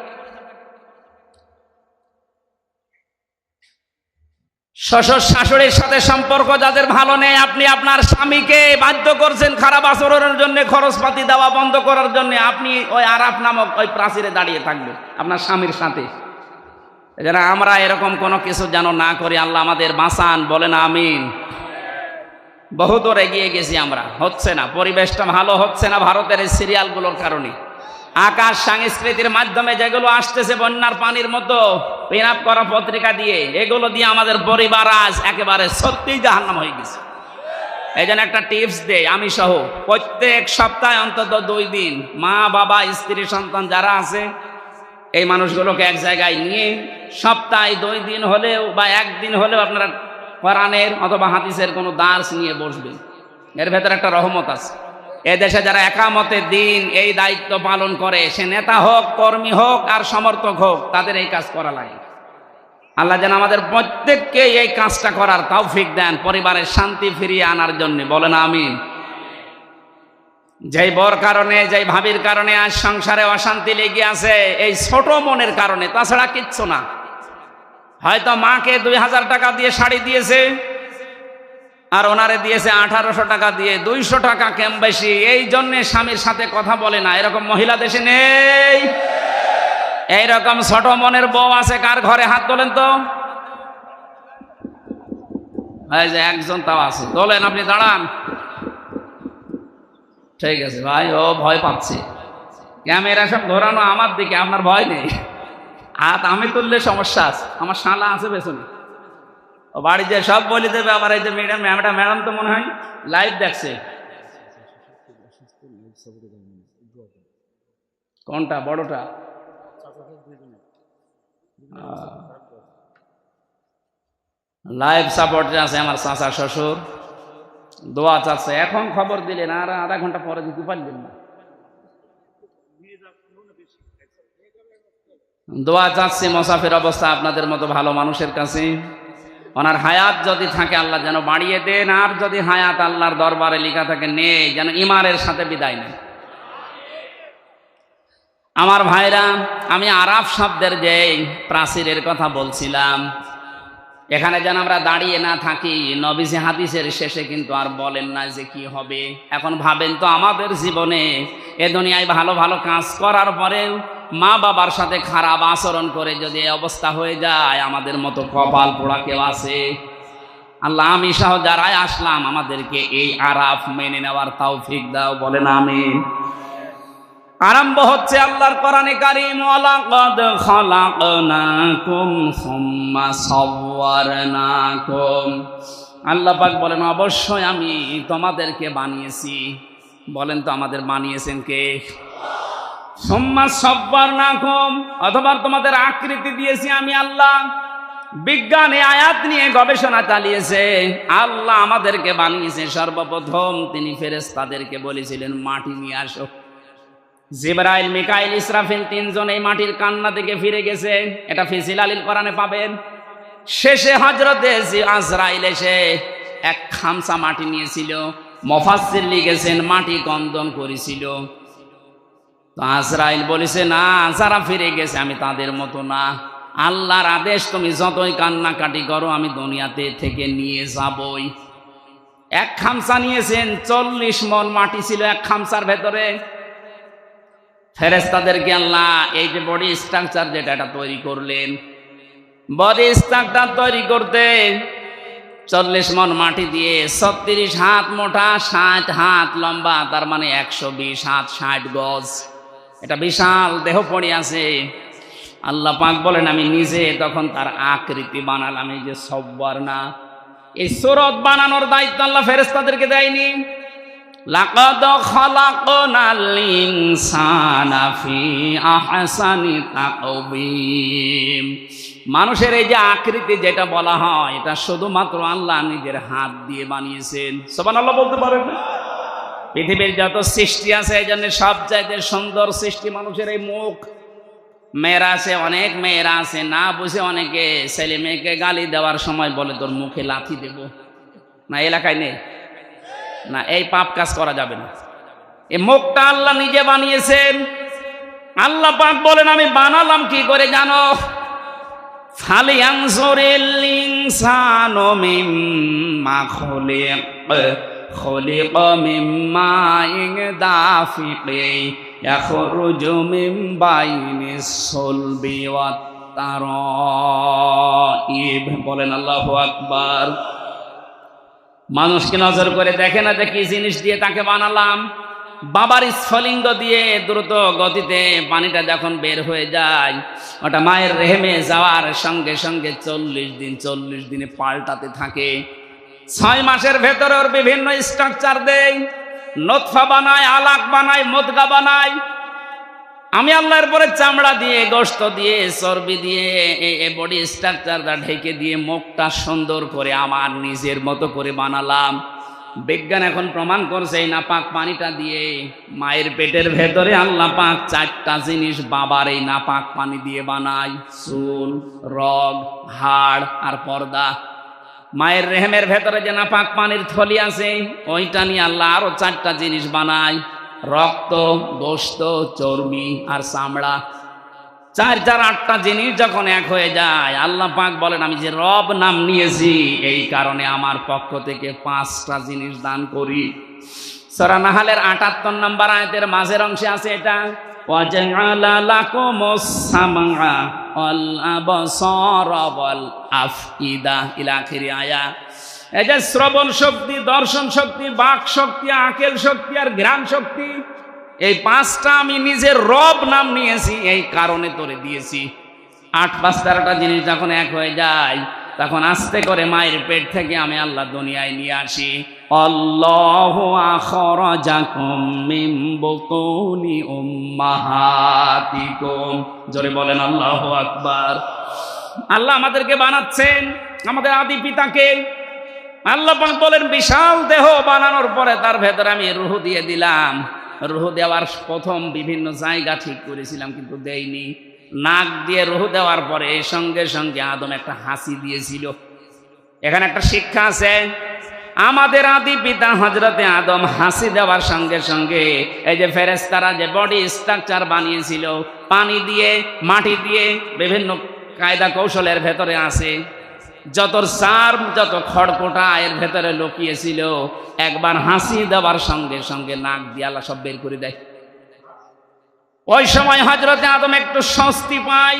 শ্বশুর শাশুড়ির সাথে সম্পর্ক যাদের ভালো নেই, আপনি আপনার স্বামীকে বাধ্য করছেন খারাপ আচরণের জন্য, খরচপাতি দেওয়া বন্ধ করার জন্য। আপনি ওই আরাফ নামক ওই প্রাচীরে দাঁড়িয়ে থাকবেন আপনার স্বামীর সাথে। যেন আমরা এরকম কোনো কিছু যেন না করি, আল্লাহ আমাদের বাঁচান, বলেন আমিন। বহু দূর এগিয়ে গেছি আমরা, হচ্ছে না, পরিবেশটা ভালো হচ্ছে না ভারতের এই সিরিয়ালগুলোর কারণে। আকাশ সংস্কৃতির মাধ্যমে যেগুলো আসতেছে বন্যার পানির মতো পিন আপ করা পত্রিকা দিয়ে, এগুলো দিয়ে আমাদের পরিবার আজ একেবারে সত্যিই জাহান্নাম হয়ে গেছে। এই জন্য একটা টিপস দেই, আমি সহ প্রত্যেক সপ্তাহে অন্তত 2 দিন মা বাবা স্ত্রী সন্তান যারা আছে এই মানুষগুলোকে এক জায়গায় নিয়ে সপ্তাহে 2 দিন হলেও বা 1 দিন হলেও আপনারা কোরআনের অথবা হাদিসের কোনো দার্স নিয়ে বসবেন। এর ভেতরে একটা রহমত আছে। এদেশে যারা একামতের দিন এই দায়িত্ব পালন করে, সে নেতা হোক, কর্মী হোক আর সমর্থক হোক, তাদের এই কাজ করা লাগে। আল্লাহ যেন আমাদের প্রত্যেককে এই কাজটা করার তৌফিক দেন, পরিবারের শান্তি ফিরিয়ে আনার জন্য, বলেন আমিন। যেই বর কারণে, যেই ভাবির কারণে আজ সংসারে অশান্তি লেগে আছে, এই ছোট মনের কারণে, তাছাড়া কিচ্ছু না। হয়তো মাকে 2000 টাকা দিয়ে শাড়ি দিয়েছে আর ওনারে দিয়েছে 1800 টাকা দিয়ে, 200 টাকা কম বেশি, এই জন্যে স্বামীর সাথে কথা বলে না। এরকম মহিলা দেশে নেই? এইরকম ছোট মনের বউ আছে কার ঘরে? হাত তোলেন তো। এই যে একজন তাও আছে, তোলেন, আপনি দাঁড়ান। ঠিক আছে ভাই, ও ভয় পাচ্ছে, ক্যামেরা সব ঘোরানো আমার দিকে, আপনার ভয় নেই। হাত আমি তুললে সমস্যা আছে, আমার শালা আছে পেছনে, ও বাড়ি যে সব বলে দেবে। আবার এই যে ম্যাডাম তো মনে হয় লাইভ দেখছে। কোনটা বড়টা? লাইভ সাপোর্টে আছে আমার চাচা শ্বশুর, দোয়া চাচ্ছে। এখন খবর দিলেন, আর আধা ঘন্টা পরে দিতে পারলেন না। দোয়া চাচ্ছি মুসাফির অবস্থা আপনাদের মতো ভালো মানুষের কাছে, ওনার হায়াত যদি থাকে আল্লাহ যেন বাড়িয়ে দেন, আর যদি হায়াত আল্লাহর দরবারে লেখা থাকে নেই, যেন ইমানের সাথে বিদায় নেয়। আমার ভাইরা, আমি আরাফ শব্দের যে প্রাচীরের কথা বলছিলাম, এখানে যেন আমরা দাঁড়িয়ে না থাকি। নবীজি হাদিসের শেষে কিন্তু আর বলেন না যে কি হবে। এখন ভাবেন তো, আমাদের জীবনে এ দুনিয়ায় ভালো ভালো কাজ করার পরেও মা বাবার সাথে খারাপ আচরণ করে যদি এই অবস্থা হয়ে যায়, আমাদের মতো কপাল পোড়া কেউ আছে? আল্লাহ আমি সহ যারাই আসলাম, আমাদেরকে এই আরাফ মেনে নেওয়ার তৌফিক দাও, বলেন আমিন। আরম্ভ হচ্ছে আল্লাহর কোরআনে কারীম, ওয়ালাকাদ খালাকনাকুম সুম্মা সাওয়ারনাকুম। আল্লাহ পাক বলেন, অবশ্যই আমি তোমাদেরকে বানিয়েছি। বলেন তো, আমাদের বানিয়েছেন কে? সুম্মা সাওয়ারনাকুম, অথবা তোমাদের আকৃতি দিয়েছি আমি আল্লাহ। বিজ্ঞানে আয়াত নিয়ে গবেষণা চালিয়েছে, আল্লাহ আমাদেরকে বানিয়েছে। সর্বপ্রথম তিনি ফেরেশতাদেরকে বলেছিলেন মাটি নিয়ে আসো। জিবরাইল, মিকাইল, ইসরাফিল 3 জন এই মাটির কান্না থেকে ফিরে গেছে। এটা ফি জিলালিল কোরআনে পাবেন। শেষে হযরতে আজরাইল এসে 1 খামসা মাটি নিয়েছিল। মুফাসসির লিখেছেন মাটি কন্দন করেছিল। তো আজরাইল বলেছে, না, যারা ফিরে গেছে আমি তাদের মতো না। আল্লাহর আদেশ, তুমি যতই কান্নাকাটি করো আমি দুনিয়াতে থেকে নিয়ে যাবই। 1 খামসা নিয়েছেন, 40 মণ মাটি ছিল 1 খামসার ভেতরে। ফেরেশতাদেরকে আল্লাহ এই যে বডি স্ট্রাকচার যেটা এটা তৈরি করলেন, বডি স্ট্রাকচার তৈরি করতে 40 মণ মাটি দিয়ে 36 হাত মোটা, 60 হাত লম্বা, তার মানে 120 হাত 60 গজ। এটা বিশাল দেহ পড়ে আছে। আল্লাহ পাক বলেন, আমি নিজে তখন তার আকৃতি বানালাম। এই যে সব্বার না, এই সুরত বানানোর দায়িত্ব আল্লাহ ফেরেশতাদেরকে দেয়নি। লাকাদ খালাকনাল ইনসানা ফি আহসানি তাকওয়িম। মানুষের এই যে আকৃতি যেটা বলা হয়, এটা শুধুমাত্র আল্লাহ নিজের হাত দিয়ে বানিয়েছেন। সুবহানাল্লাহ বলতে পারেন না? পৃথিবীর যত সৃষ্টি আছে, এই জন্য সবচাইতে সুন্দর সৃষ্টি মানুষের এই মুখ। মেয়েরা আছে, অনেক মেয়েরা আছে, না বুঝে অনেকে ছেলে মেয়েকে গালি দেওয়ার সময় বলে তোর মুখে লাথি দেব। না, এলাকায় নেই না, এই পাপ কাজ করা যাবে না। এই মুখটা আল্লাহ নিজে বানিয়েছেন। আল্লাহ পাক বলেন আমি বানালাম কি করে জানো? ফালিয়ানজুরিল ইনসানু মিম্মা খুলিকা মিন মাইন দাফিকিন ইয়াখরুজু মিন বাইনিস সুলবি ওয়াত তারাইব। বলেন আল্লাহু আকবার। মানুষকে নজর করে দেখে না যে কি জিনিস দিয়ে তাকে বানালাম। বাবার স্ফলিঙ্গ দিয়ে দ্রুত গতিতে পানিটা যখন বের হয়ে যায়, ওটা মায়ের রেহেমে যাওয়ার সঙ্গে সঙ্গে 40 দিনে পাল্টাতে থাকে। 6 মাসের ভেতরে ওর বিভিন্ন স্ট্রাকচার দেয়, নতফা বানায়, আলাক বানায়, মুদগা বানায়। আমি আল্লাহর পরে চামড়া দিয়ে, গোশত দিয়ে, চর্বি দিয়ে এই বডি স্ট্রাকচারটা ঢেকে দিয়ে মুখটা সুন্দর করে আমার নিজের মতো করে বানালাম। বিজ্ঞান এখন প্রমাণ করছে এই নাপাক পানিটা দিয়ে মায়ের পেটের ভেতরে আল্লাহ পাক 4টা জিনিস বাবার এই নাপাক পানি দিয়ে বানায়: চুল, রগ, হাড় আর পর্দা। মায়ের রেহেমের ভেতরে যে নাপাক পানির থলি আছে ওইটা নিয়ে আল্লাহ আরো 4টা জিনিস বানায়: রক্ত, গোশত, চর্বি আর চামড়া। 4 8টা জিনিস যখন এক হয়ে যায়, আল্লাহ পাক বলেন আমি যে রব নাম নিয়েছি এই কারণে আমার পক্ষ থেকে 5টা জিনিস দান করি। সূরা নাহলের 78 নম্বর আয়াতের মাঝের অংশে আছে এটা, ওয়াজআলা লাকুমুস সামআ ওয়াল আবসারা ওয়াল আফইদা ইলা আখির আয়া। এই যে শ্রবণ শক্তি, দর্শন শক্তি, বাক শক্তি, আকেল শক্তি আর ঘ্রাণ শক্তি, এই 5টা আমি নিজের রব নাম নিয়েছি এই কারণে তোরে দিয়েছি। 8 5 13টা জিনিস যখন এক হয়ে যায় তখন আস্তে করে মায়ের পেট থেকে আমি আল্লাহ দুনিয়ায় নিয়ে আসি। আল্লাহু আখরাজাকুম মিন বুতুনি উম্মাহাতিকুম। জোরে বলেন আল্লাহু আকবার। আল্লাহ আমাদেরকে বানাচ্ছেন, আমাদের আদি পিতাকে। আল্লাহ পাক বলেন বিশাল দেহ বানানোর পরে তার ভেতরে আমি রূহ দিয়ে দিলাম। রূহ দেওয়ার প্রথম বিভিন্ন জায়গা ঠিক করেছিলাম কিন্তু দেইনি। নাক দিয়ে রূহ দেওয়ার পরে সঙ্গে সঙ্গে আদম একটা হাসি দিয়েছিল। এখানে একটা শিক্ষা আছে, আমাদের আদি পিতা হযরতে আদম হাসি দেওয়ার সঙ্গে সঙ্গে এই যে ফেরেশতারা যে বডি স্ট্রাকচার বানিয়েছিল পানি দিয়ে, মাটি দিয়ে, বিভিন্ন কায়দা কৌশলের ভেতরে আছে, যত সার, যত খড়কোটা এর ভেতরে লুকিয়েছিল, একবার হাসি দেওয়ার সঙ্গে সঙ্গে নাক দিয়ে আল্লাহ সব বের করে দেয়। ওই সময় হযরতে আদম একটু স্বস্তি পায়,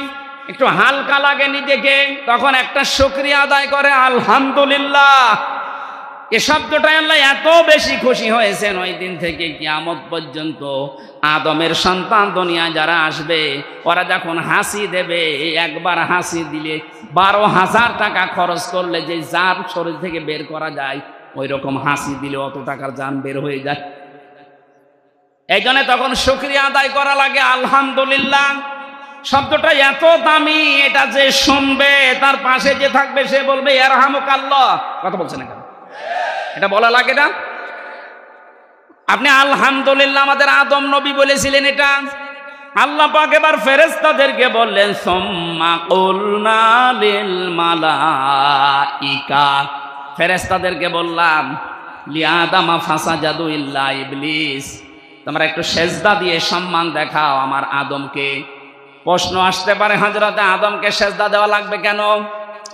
একটু হালকা লাগে নিজেকে, তখন একটা শুকরিয়া আদায় করে আলহামদুলিল্লাহ। এ শব্দটাই আল্লাহ এত বেশি খুশি হয়েছেন ওই দিন থেকে কিয়ামত পর্যন্ত আদমের সন্তান দুনিয়ায় যারা আসবে ওরা যখন হাসি দেবে, একবার হাসি দিলে 12,000 টাকা খরচ করলে যে জান শরীর থেকে বের করা যায়, ওই রকম হাসি দিলে অত টাকার জান বের হয়ে যায়। এই জন্য তখন শুকরিয়া আদায় করা লাগে আলহামদুলিল্লাহ। শব্দটা এত দামি, এটা যে শুনবে তার পাশে যে থাকবে সে বলবে ইয়ারহামুকাল্লাহ। কথা বলছেন না কেন? এটা বলা লাগে না? আপনি আলহামদুলিল্লাহ, আমাদের আদম নবী বলেছিলেন এটা। আল্লাহ পাক এবার ফেরেশতাদেরকে বললেন সুম্মা কুলনা লিল মালাইকা, ফেরেশতাদেরকে বললাম লিআদামা ফাসাজাদু ইল্লা ইবলিস, তোমরা একটু সেজদা দিয়ে সম্মান দেখাও আমার আদমকে। প্রশ্ন আসতে পারে হযরতে আদমকে সেজদা দেওয়া লাগবে কেন?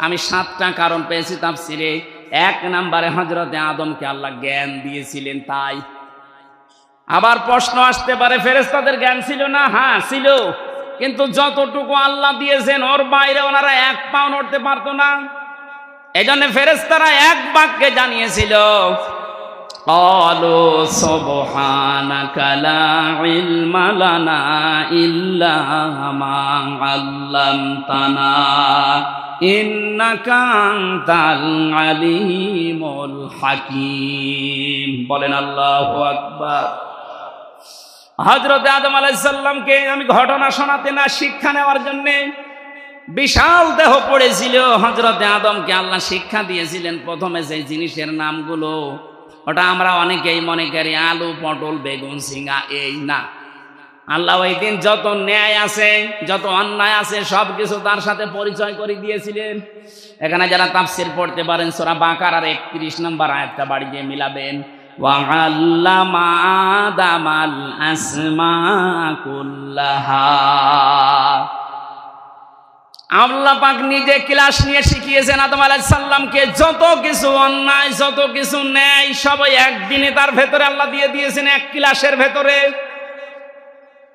আমি 7টা কারণ পেয়েছি তাফসিরে। 1 নম্বরে হযরতে আদমকে আল্লাহ জ্ঞান দিয়েছিলেন তাই। আবার প্রশ্ন আসতে পারে ফেরেশতাদের জ্ঞান ছিল না? হ্যাঁ ছিল, কিন্তু যতটুকু আল্লাহ দিয়েছেন ওর বাইরে ওনারা 1 পাও নড়তে পারতো না। এজন্য ফেরেশতারা এক বাক্যে জানিয়েছিল ক্বালু সুবহানাকা লা ইলমা লানা ইল্লা মা আল্লামতানা ইন্নাকা আনতাল আলিমুল হাকীম। বলেন আল্লাহু আকবার। হযরত আদম আলাইহিস সালামকে আমি ঘটনা শোনাতে না, শিক্ষা নেওয়ার জন্য বিশাল দেহ পড়েছিল। হযরত আদমকে আল্লাহ শিক্ষা দিয়েছিলেন প্রথমে যে জিনিসের নামগুলো, ওটা আমরা অনেকেই মনে করি আলু, পটল, বেগুন, ঝিঙা, এই না। আল্লাহ ওই দিন যত ন্যায় আছে, যত অন্যায় আছে সব কিছু তার সাথে পরিচয় করে দিয়েছিলেন। এখানে যারা তাফসীর পড়তে পারেন সূরা বাকারার 31 নম্বর আয়াতটা বাড়ি গিয়ে মিলাবেন। وعلم آدم الأسماء كلها আল্লাহ পাক নিজে ক্লাস নিয়ে শিখিয়েছেন আদম আলাইহিস সালামকে যত কিছু অন্যায় যত কিছু ন্যায় সবই একদিনে তার ভেতরে আল্লাহ দিয়ে দিয়েছেন এক ক্লাসের ভেতরে।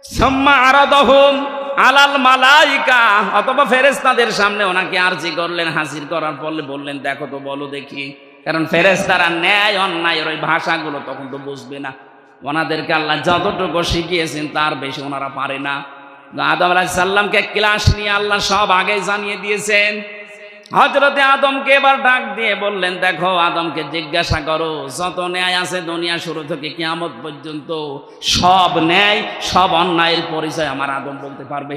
সুম্মা আরাদাহুম আলাল মালাইকা, অথবা ফেরেশতাদের সামনে ওনাকে আরজি করলেন, হাজির করার পরে বললেন দেখো তো বলো দেখি, কারণ ফেরেশতারা ন্যায় অন্যায়ের ওই ভাষাগুলো তখন তো বুঝবে না। ওনাদেরকে আল্লাহ যতটুকু শিখিয়েছেন তার বেশি ওনারা পারে না। আদম আলাইহিস সালামকে ক্লাস নিয়ে আল্লাহ সব আগে জানিয়ে দিয়েছেন। হযরতে আদমকে এবার ডাক দিয়ে বললেন দেখো আদমকে জিজ্ঞাসা করো যত ন্যায় আছে দুনিয়া শুরু থেকে কিয়ামত পর্যন্ত সব ন্যায় সব অন্যায়ের পরিচয় আমার আদম বলতে পারবে।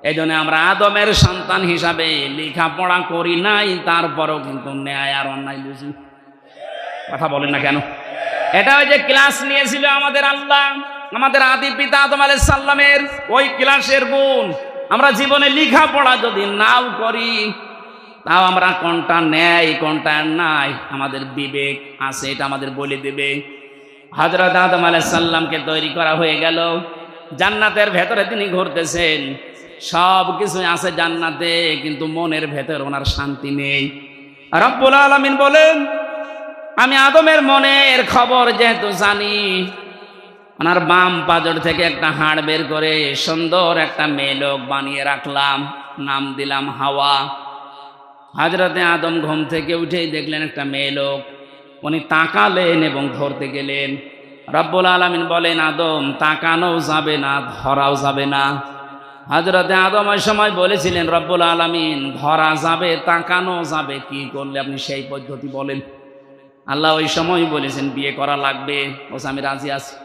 এই জন্য আমরা আদমের সন্তান হিসাবে লেখাপড়া করি নাই, তারপরেও কিন্তু ন্যায় আর অন্যায় বুঝি। কথা বলেন না কেন? এটা ওই যে ক্লাস নিয়েছিল আমাদের আল্লাহ আমাদের আদি পিতা আদম আলাইহিস সালামের ওই ক্লাসের গুণ আমরা জীবনে লেখাপড়া যদি নাও করি তাও আমরা কোনটা ন্যায় কোনটা নাই আমাদের বিবেক আছে, এটা আমাদের বলে দেবে। হযরত আদম আলাইহিস সালামকে তৈরি করা হয়ে গেল, জান্নাতের ভেতরে তিনি ঘুরতেছেন, সব কিছু আছে জান্নাতে, কিন্তু মনের ভেতর ওনার শান্তি নেই। রব্বুল আলামিন বলেন আমি আদমের মনের খবর যেহেতু জানি, ওনার বাম পাজর থেকে একটা হাড় বের করে সুন্দর একটা মেয়ে লোক বানিয়ে রাখলাম, নাম দিলাম হাওয়া। হযরতে আদম ঘুম থেকে উঠেই দেখলেন একটা মেয়ে লোক, উনি তাকালেন এবং ধরতে গেলেন। রব্বুল আলামিন বলেন আদম তাকানোও যাবে না ধরাও যাবে না। হযরতে আদম ওই সময় বলেছিলেন রব্বুল আলামিন ধরা যাবে তাকানো যাবে, কি করলে আপনি সেই পদ্ধতি বলেন। আল্লাহ ওই সময় বলেছেন বিয়ে করা লাগবে, বলছে আমি রাজি আছি।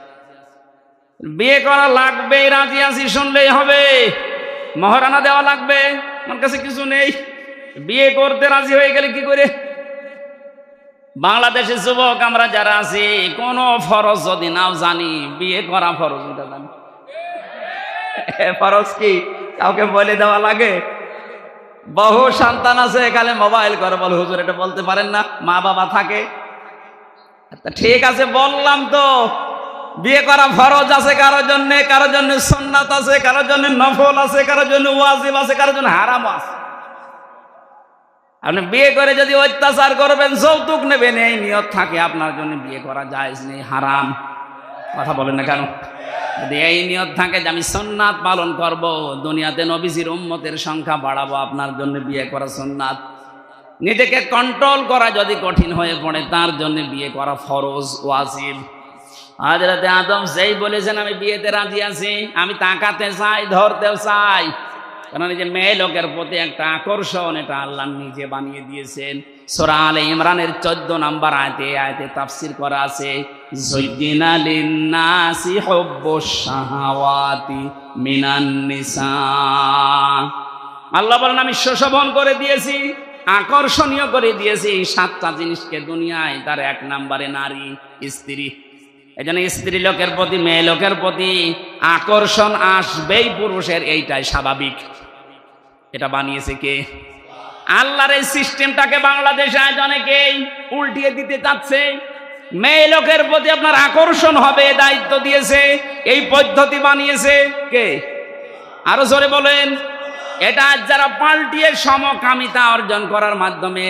বিয়ে করা লাগবে রাজি আছি শুনলেই হবে, মহারানা দেওয়া লাগবে, আমার কাছে কিছু নেই। বিয়ে করতে রাজি হয়ে গেলে কি করে? বাংলাদেশের যুবক আমরা যারা আছি কোন ফরজ যদি নাও জানি, বিয়ে করা ফরজ এটা জানি। ফরজ কি কাউকে বলে দেওয়া লাগে? বহু সন্তান আছে এখানে মোবাইল করে বলে হুজুর এটা বলতে পারেন না, মা বাবা থাকে। ঠিক আছে বললাম তো, বিয়ে করা ফরজ আছে কারোর জন্য, কারোর জন্য সুন্নাত আছে, কারোর জন্য নফল আছে, কারোর জন্য ওয়াজিব আছে, কারোর জন্য হারাম আছে। আপনি বিয়ে করে যদি অত্যাচার করবেন যৌতুক নেবেন এই নিয়ত থাকে আপনার জন্য বিয়ে করা জায়েজ নেই, হারাম। কথা বলেন না কেন? যদি এই নিয়ত থাকে যে আমি সুন্নাত পালন করব, দুনিয়াতে নবীজির উম্মতের সংখ্যা বাড়াবো, আপনার জন্য বিয়ে করা সুন্নাত। নিজেকে কন্ট্রোল করা যদি কঠিন হয়ে পড়ে তার জন্য বিয়ে করা ফরজ ওয়াজিব। হযরতে আদম যেই বলেছেন আমি বিয়েতে রাজি আছি, আমি তাকাতে চাই ধরতেও চাই, কারণ এই যে মেয়ে লোকের প্রতি একটা আকর্ষণ এটা আল্লাহ নিজে বানিয়ে দিয়েছেন। সূরা আলে ইমরানের 14 নম্বর আয়াতে তাফসীর করা আছে যুজ্জিনা লিন-নাসি হুব্বুশ শাহাওয়াতি মিনান নিসা। আল্লাহ বলেন আমি সুশোভন করে দিয়েছি, আকর্ষণীয় করে দিয়েছি 7টা জিনিসকে দুনিয়ায়, তার 1 নম্বরে নারী স্ত্রী। এই জন্য স্ত্রী লোকের প্রতি মেয়ে লোকের প্রতি আকর্ষণ আসবেই পুরুষের, এইটাই স্বাভাবিক। এটা বানিয়েছে কে? আল্লাহর এই সিস্টেমটাকে বাংলাদেশে আজ অনেকেই উল্টিয়ে দিতে চাচ্ছে। মেয়ে লোকের প্রতি আপনার আকর্ষণ হবে দায়িত্ব দিয়েছে, এই পদ্ধতি বানিয়েছে কে? আরো জোরে বলেন। এটা যারা পাল্টিয়ে সমকামিতা অর্জন করার মাধ্যমে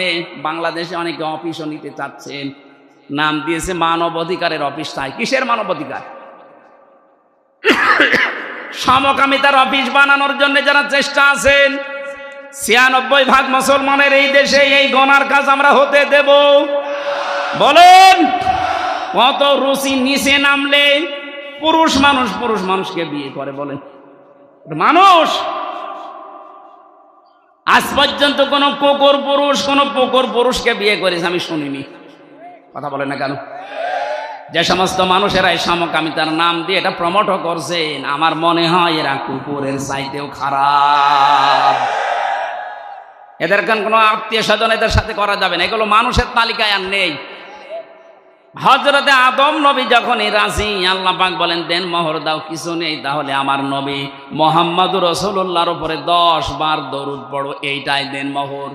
বাংলাদেশে অনেকে অফিসও নিতে চাচ্ছেন, নাম দিয়েছে মানব অধিকারের অফিস। তাই কিসের মানব অধিকার? সমকামিতার অফিস বানানোর জন্য যারা চেষ্টা আছেন, 96% মুসলমানের এই দেশে এই গোনার কাজ আমরা হতে দেব? বলেন কত রুচি নিচে নামলে পুরুষ মানুষকে বিয়ে করে? বলেন মানুষ আজ পর্যন্ত কোন কুকুর পুরুষকে বিয়ে করেছে আমি শুনিনি। কথা বলে না কেন? যে সমস্ত মানুষেরা এই সমকামিতার নাম দিয়ে এটা প্রমোটও করছেন, আমার মনে হয় এরা কুকুরের চাইতেও খারাপ। এদের কোনো আত্মীয় স্বজন এদের সাথে করা যাবে না, এগুলো মানুষের তালিকায় আর নেই। হযরতে আদম নবী যখনই রাজি, আল্লাহ পাক বলেন দেন মোহর দাও, কিছু নেই তাহলে আমার নবী মুহাম্মদুর রাসূলুল্লাহর উপরে 10 বার দরুদ পড়ো, এইটাই দেন মোহর।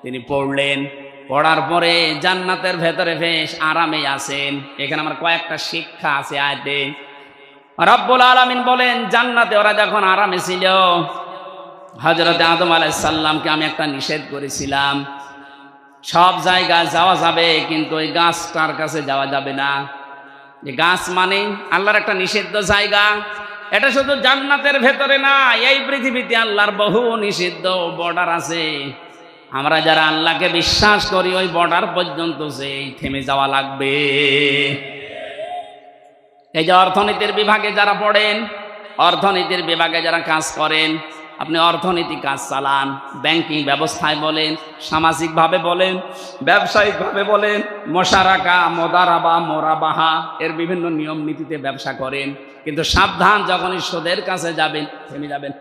তিনি পড়লেন, পড়ার পরে জান্নাতের ভেতরে বেশ আরামে আছেন। এখানে আমার কয়েকটা শিক্ষা আছে আয়াতে। রব্বুল আলামিন বলেন জান্নাতে ওরা যখন আরামে ছিল, হযরত আদম আলাইহিস সালামকে আমি একটা নিষেধ করেছিলাম, সব জায়গায় যাওয়া যাবে কিন্তু ওই গাছটার কাছে যাওয়া যাবে না। যে গাছ মানে আল্লাহর একটা নিষিদ্ধ জায়গা। এটা শুধু জান্নাতের ভেতরে না, এই পৃথিবীতে আল্লাহর বহু নিষিদ্ধ বর্ডার আছে। আমরা যারা আল্লাহকে বিশ্বাস করি ওই বর্ডার পর্যন্ত যেই থেমে যাওয়া লাগবে। এই যে অর্থনীতির বিভাগে যারা পড়েন, অর্থনীতির বিভাগে যারা কাজ করেন, আপনি অর্থনীতি কাজ চালান, ব্যাংকিং ব্যবস্থায় বলেন, সামাজিকভাবে বলেন, ব্যবসায়িকভাবে বলেন, মোশারাকা, মোদারাবা, মোরাবাহা এর বিভিন্ন নিয়ম নীতিতে ব্যবসা করেন, কিন্তু সাবধান, যখনই সুদের কাছে যাবেন থেমে যাবেন।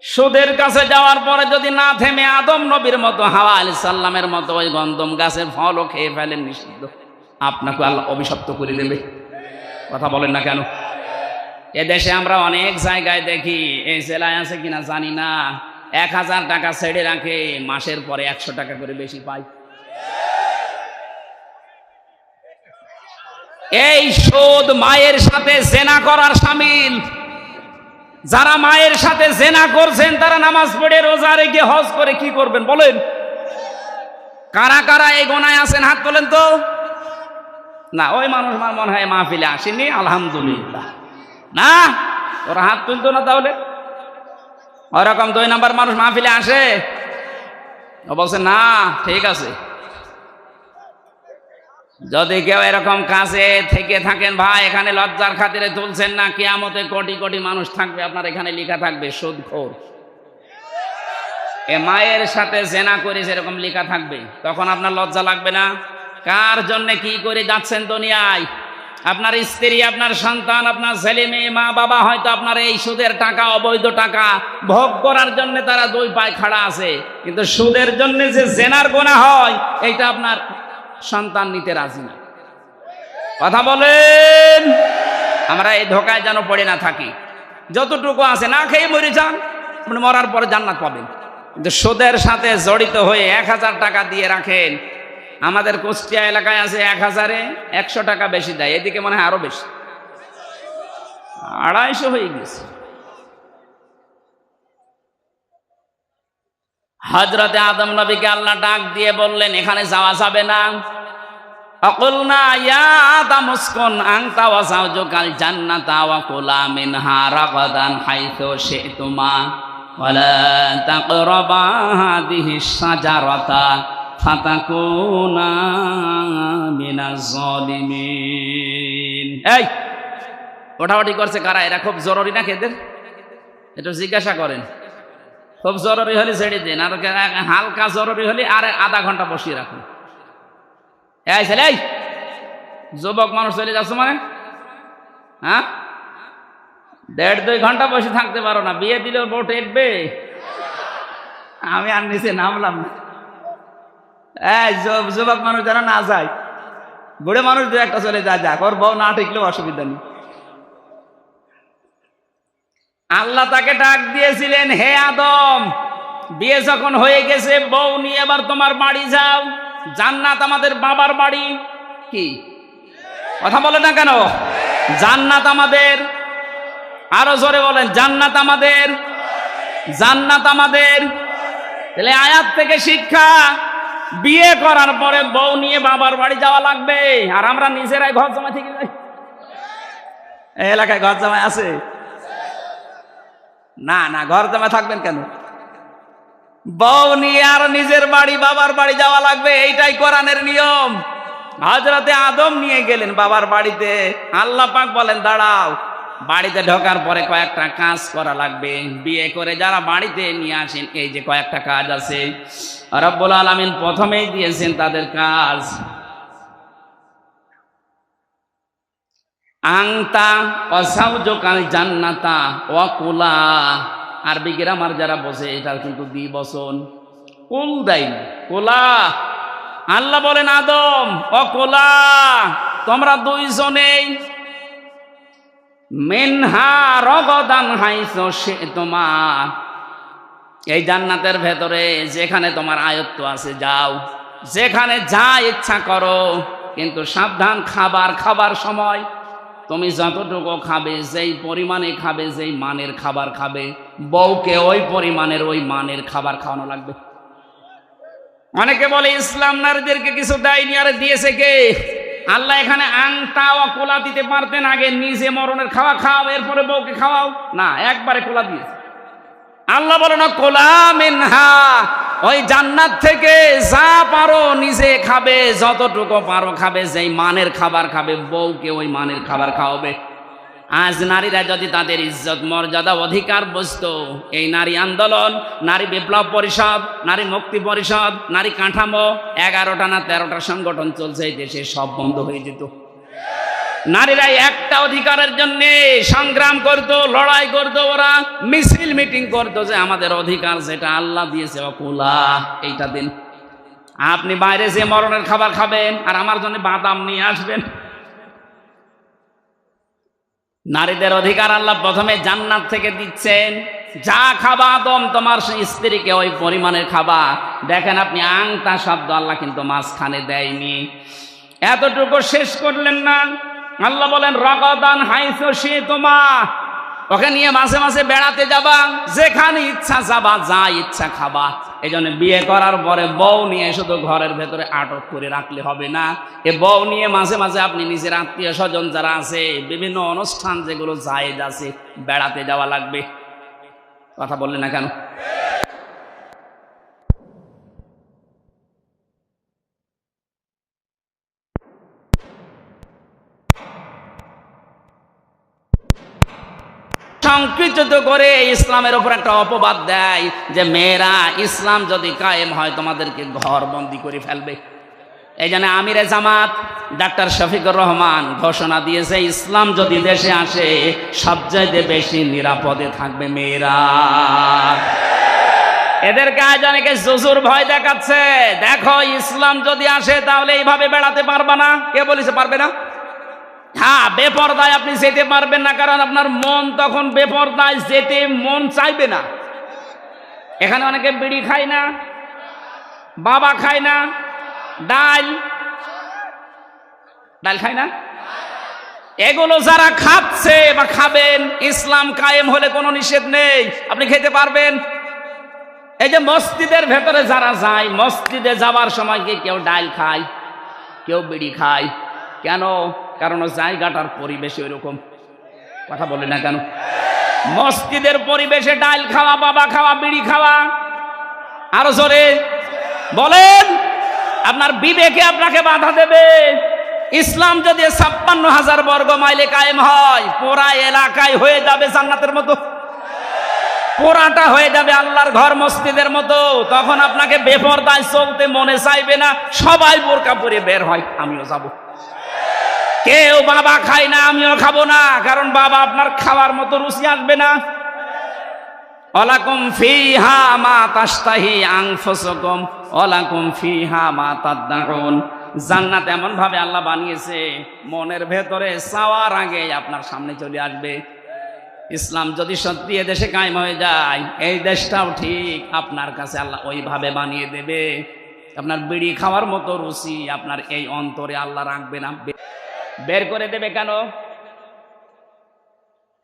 সুদের কাছে যাওয়ার পরে যদি না থেমে আদম নবীর মতো, হাওয়া আলাইহিস সালামের মতো ওই গন্ধম গাছের ফলও খেয়ে ফেলেন, নিষিদ্ধ, আপনাকে আল্লাহ অভিশপ্ত করে দেবে। কথা বলেন না কেন? এদেশে আমরা অনেক জায়গায় দেখি, এই জেলায় আছে কিনা জানি না, 1000 টাকা ছেড়ে রাখে, মাসের পরে 100 টাকা করে বেশি পায়। এই সুদ মায়ের সাথে জেনা করার শামিল। যারা মায়ের সাথে জেনা করছেন তারা নামাজ পড়ে, রোজা রেখে, হজ করে কি করবেন বলেন? কারা কারা এই গোনায় আছেন হাত তোলেন তো। না, ওই মানুষ আমার মনে হয় মাহফিলে আসেনি, আলহামদুলিল্লাহ। না, ওরা হাত তুলতো না তাহলে? ওরকম 2 নাম্বার মানুষ মাহফিলে আসে? ও বলছে না, ঠিক আছে। যদি কেউ এরকম কাছে থেকে থাকেন, ভাই এখানে লজ্জার খাতিরে তুলছেন না, কিয়ামতে কোটি কোটি মানুষ থাকবে, আপনার এখানে লেখা থাকবে সুদখোর। এ মায়ের সাথে জেনা করেছে এরকম লেখা থাকবে, তখন আপনার লজ্জা লাগবে না? কার জন্য কি করে যাচ্ছেন দুনিয়ায়? আপনার স্ত্রী, আপনার সন্তান, আপনার ছেলে মেয়ে, মা বাবা হয়তো আপনার এই সুদের টাকা, অবৈধ টাকা ভোগ করার জন্য তারা 2 পায়ে খাড়া আছে, কিন্তু সুদের জন্য যে জেনার গোনা হয় এইটা আপনার সন্তান নিতে রাজি না। কথা বলেন। আমরা এই ধোকায় যেন পড়ে না থাকি। যতটুকু আছে না খেয়ে মরে যান, আপনি মরার পরে জান্নাত পাবেন, কিন্তু সুদের সাথে জড়িত হয়ে 1000 টাকা দিয়ে রাখেন। আমাদের কুষ্টিয়া এলাকায় আছে 1000-এ 100 টাকা বেশি দেয়, এদিকে মনে হয় আরো বেশি, 250 হয়ে গেছে। হযরতে আদম নবীকে আল্লাহ ডাক দিয়ে বললেন এখানে যাওয়া যাবে না। আকুলনা ইয়া আদম উসকুন আনতা ওয়া যাওজুকাল জান্নাতা ওয়া কুলা মিনহা রাগাদান হাইথু শি'তুমা ওয়া লা তাকরাবা হাযিহিশ শাজারাতা ফাতাকুনা মিনাজ জালিমিন। এই ওঠাওঠি করছে কারা? এরা খুব জরুরি না খেদের? একটু জিজ্ঞাসা করেন। খুব জরুরি হলে ছেড়ে দিন, আর হালকা জরুরি হলে আর আধা ঘন্টা বসিয়ে রাখুন। এই ছেলে, এই যুবক মানুষ চলে যাচ্ছে মানে, হ্যাঁ 1.5-2 ঘন্টা বসে থাকতে পারো না? বিয়ে দিলেও বউ টেকবে? আমি আর নিচে নামলাম না। এই যুবক মানুষ যেন না যায়, বুড়ো মানুষ 2-1টা চলে যায়, যাক, ওর বউ না টিকলেও অসুবিধা নেই। আল্লাহ তাকে ডাক দিয়েছিলেন, হে আদম, বিয়ে যখন হয়ে গেছে, বউ নিয়ে এবার তোমার বাড়ি যাও। জান্নাত আমাদের বাবার বাড়ি। কি কথা বলে না কেন? জান্নাত আমাদের। আরো জোরে বলেন, জান্নাত আমাদের, জান্নাত আমাদের। তাহলে আয়াত থেকে শিক্ষা, বিয়ে করার পরে বউ নিয়ে বাবার বাড়ি যাওয়া লাগবে। আর আমরা নিজেরাই ঘর জমা থেকে যাই। এই এলাকায় ঘর জমা আছে? না না, ঘর জমা থাকবেন কেন? বউ নিয়ে আর নিজের বাড়ি, বাবার বাড়ি যাওয়া লাগবে, এইটাই কোরআনের নিয়ম। হযরতে আদম নিয়ে গেলেন বাবার বাড়িতে। আল্লাহ পাক বলেন দাঁড়াও, বাড়িতে ঢোকার পরে কয়েকটা কাজ করা লাগবে। বিয়ে করে যারা বাড়িতে নিয়ে আসেন, এই যে কয়েকটা কাজ আছে, রব্বুল আলামিন প্রথমেই দিয়েছেন তাদের কাজ। আংতা অসাউজকাল জান্নাতা ওয়াকুলা। আরবি গ্রামার যারা বোঝে এটার কিন্তু দ্বিবচন, কুল দেয়, কোলা। আল্লাহ বলেন আদম অকোলা, তোমরা 2 জনেই মিনহা রগদান হাইসু শি'তুমা, এই জান্নাতের ভেতরে যেখানে তোমার আয়ত্ত আছে যাও। যেখানে যা ইচ্ছা করো, কিন্তু সাবধান, খাবার সময় তুমি যতটুকু খাবে, যেই পরিমাণে খাবে, যেই মানের খাবার খাবে, বউকে ওই পরিমাণের ওই মানের খাবার খাওয়ানো লাগবে। অনেকে বলে ইসলাম নারীদেরকে কিছু দেয়নি, আরে দিয়েছে কে? আল্লাহ এখানে আংটা ও কোলা দিতে পারতেন, আগে নিজে মরণের খাওয়া খাও, এরপরে বউকে খাওয়াও না, একবারে কোলা দিয়েছে। আল্লাহ বলে না কোলা মিনহা, ওই জান্নাত থেকে যা পারো নিজে খাবে, যতটুকু পারো খাবে, যেই মানের খাবার খাবে, বউকে ওই মানের খাবার খাওয়াবে। আজ নারীরা যদি তাদের ইজ্জত মর্যাদা অধিকার বুঝতো, এই নারী আন্দোলন, নারী বিপ্লব পরিষদ, নারী মুক্তি পরিষদ, নারী কাঠামো, 11টা না 13টা সংগঠন চলছে এই দেশে, সব বন্ধ হয়ে যেত। নারীরা একটা অধিকারের জন্য সংগ্রাম করত, লড়াই করত, ওরা মিছিল মিটিং করতো যে আমাদের অধিকার যেটা আল্লাহ দিয়েছে অকুলা, এইটা দিন। আপনি বাইরে যে মরণের খাবার খাবেন আর আমার জন্য বাদাম নিয়ে আসবেন। নারীদের অধিকার আল্লাহ প্রথমে জান্নাত থেকে দিচ্ছেন, যা খাবা আদম তোমার স্ত্রীকে ওই পরিমাণের খাবা। দেখেন আপনি আংটা শব্দ আল্লাহ কিন্তু মাঝখানে দেয়নি। এতটুকু শেষ করলেন না, আল্লাহ বলেন রগদান হাইসো সে তোমা, ওকে নিয়ে মাঝে মাঝে বেড়াতে যাবা, যেখানে ইচ্ছা যাবা, যা ইচ্ছা খাবা। এই জন্য বিয়ে করার পরে বউ নিয়ে শুধু ঘরের ভেতরে আটক করে রাখলে হবে না, এ বউ নিয়ে মাঝে মাঝে আপনি নিজের আত্মীয় স্বজন যারা আছে, বিভিন্ন অনুষ্ঠান যেগুলো জায়েজ আছে, বেড়াতে যাওয়া লাগবে। কথা বললেন না কেন? সংকুচিত করে ইসলামের উপর একটা অপবাদ দেয় যে মেয়েরা ইসলাম যদি কায়েম হয় তোমাদেরকে ঘর বন্দি করে ফেলবে। এই জন্য আমিরে জামাত ডাক্তার শফিকুর রহমান ঘোষণা দিয়েছে, ইসলাম যদি দেশে আসে সবচাইতে বেশি নিরাপদে থাকবে মেয়েরা। এদেরকে আজ অনেকে জুজুর ভয় দেখাচ্ছে, দেখো ইসলাম যদি আসে তাহলে এইভাবে বেড়াতে পারবা না। কে বলেছে পারবে না? হ্যাঁ, বেপরদায় আপনি যেতে পারবেন না, কারণ আপনার মন তখন বেপরদায় যেতে মন চাইবে না। এখানে অনেকে বিড়ি খায় না, বাবা খায় না, ডাল খায় না। এগুলো যারা খাচ্ছে বা খাবেন, ইসলাম কায়েম হলে কোনো নিষেধ নেই, আপনি খেতে পারবেন। এই যে মসজিদের ভেতরে যারা যায়, মসজিদে যাবার সময় কি কেউ ডাল খায়, কেউ বিড়ি খায়? কেন? কারণ জায়গাটার পরিবেশ ওইরকম। কথা বলে না কেন? মসজিদের পরিবেশে ডাল খাওয়া, বাবা খাওয়া, বিড়ি খাওয়া, আরো জোরে বলেন, আপনার বিবেকে আপনাকে বাধা দেবে। ইসলাম যদি 56,000 বর্গ মাইলে কায়েম হয়, পুরা এলাকায় হয়ে যাবে জান্নাতের মতো, পুরাটা হয়ে যাবে আল্লাহর ঘর মসজিদের মতো। তখন আপনাকে বেপরদায় চলতে মনে চাইবে না, সবাই বোরকা পরে বের হয়, আমিও যাব। কেউ বাবা খায় না, আমিও খাবো না, কারণ বাবা আপনার খাওয়ার মতো রুচি আসবে না। ওয়ালাকুম ফিহা মা তাশতাহি আনফুসুকুম ওয়ালাকুম ফিহা মা তাদউন। জান্নাত এমন ভাবে আল্লাহ বানিয়েছে, মনের ভেতরে চাওয়ার আগে আপনার সামনে চলে আসবে। ইসলাম যদি সত্যি এদেশে কায়েম হয়ে যায়, এই দেশটাও ঠিক আপনার কাছে আল্লাহ ওইভাবে বানিয়ে দেবে। আপনার বিড়ি খাওয়ার মতো রুচি আপনার এই অন্তরে আল্লাহ রাখবে না, বের করে দেবে। কেন?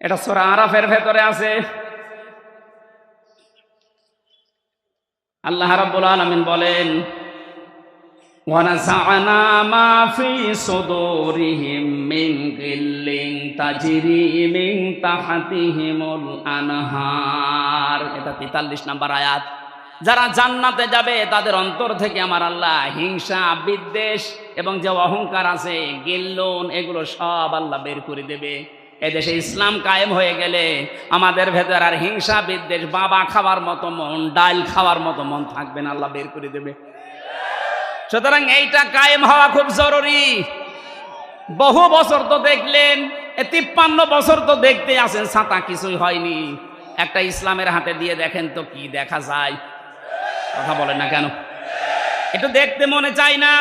এটা সূরা আরাফের ভেতরে আছে। আল্লাহ রাব্বুল আলামিন বলেন, ওয়ানাযা'না মা ফি সুদুরিহিম মিন গিল্লিন তাজরি মিন তাহতিহিমুল আনহার। এটা 43 নম্বর আয়াত। যারা জান্নাতে যাবে তাদের অন্তর থেকে আমার আল্লাহ হিংসা, বিদ্বেষ এবং যে অহংকার আছে, গিল্লুন, এগুলো সব আল্লাহ বের করে দেবে। এদেশে ইসলাম কায়েম হয়ে গেলে আমাদের ভেতর আর হিংসা, বিদ্বেষ, বাবা খাওয়ার মতো মন, ডাল খাওয়ার মতো মন থাকবে না, আল্লাহ বের করে দেবে। সুতরাং এইটা কায়েম হওয়া খুব জরুরি। বহু বছর তো দেখলেন, 53 বছর তো দেখতে আছেন, ছাতা কিছুই হয়নি। একটা ইসলামের হাতে দিয়ে দেখেন তো কি দেখা যায়। কথা বলেন না কেন? একটু দেখতে মনে চায় না?